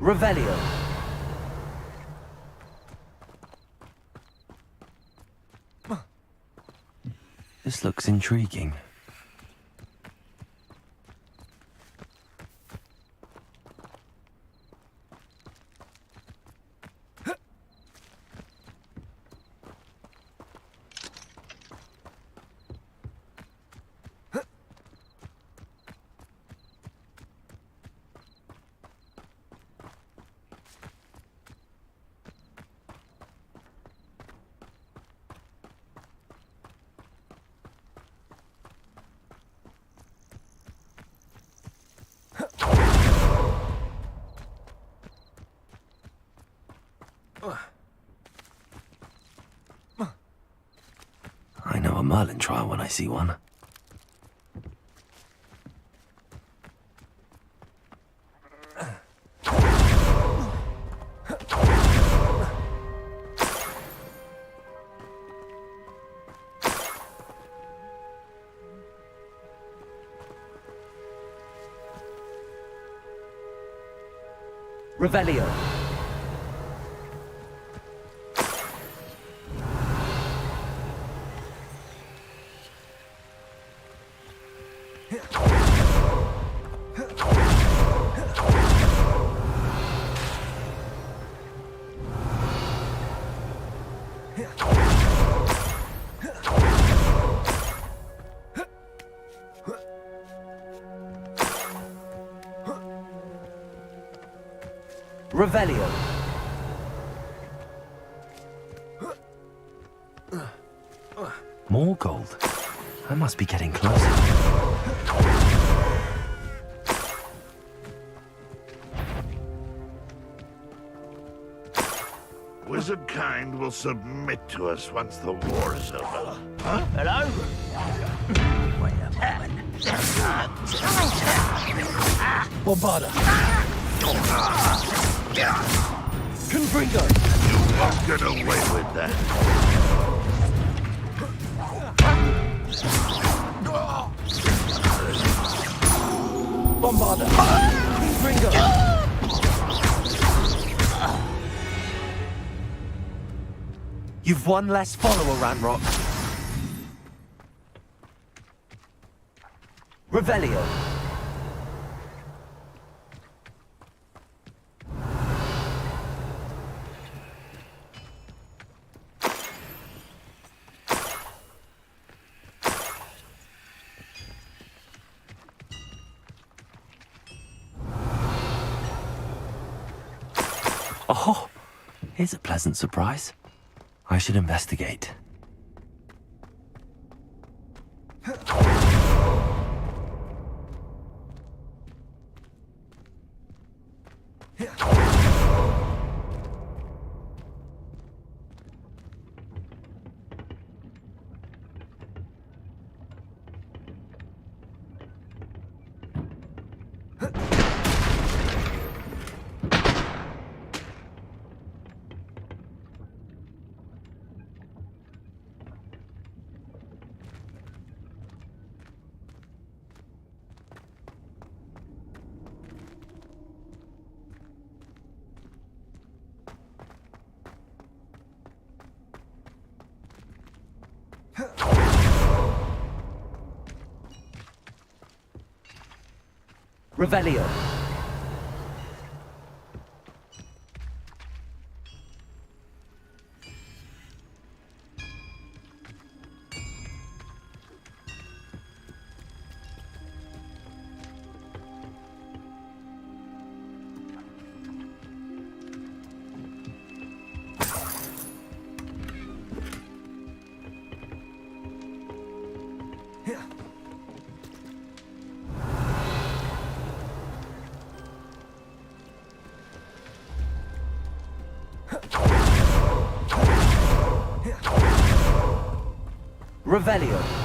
Revelio. This looks intriguing. I know a Merlin trial when I see one. Revelio. Revelio. More gold. I must be getting closer. Wizard kind will submit to us once the war is over. Huh? Hello? Wait a moment. Bombarda. Confringo. You won't get away with that. Bombarda. Confringo. You've one less follower, Ranrock. Revelio. Oh, here's a pleasant surprise. I should investigate. Revelio. Revelio.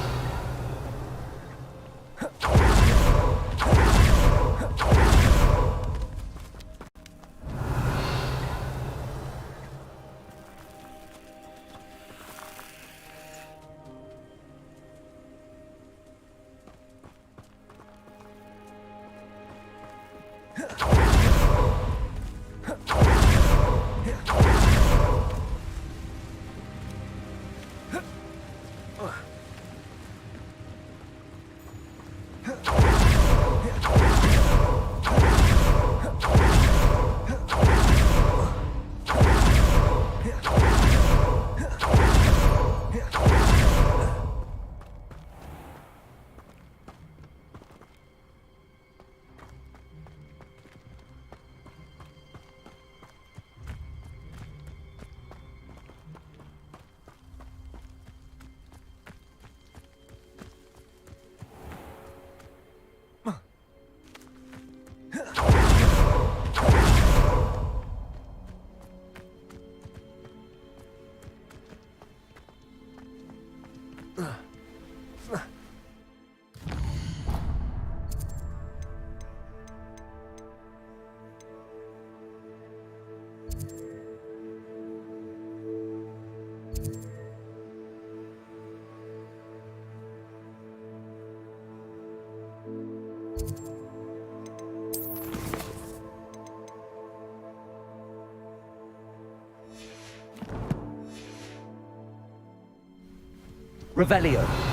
Revelio.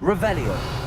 Revelio.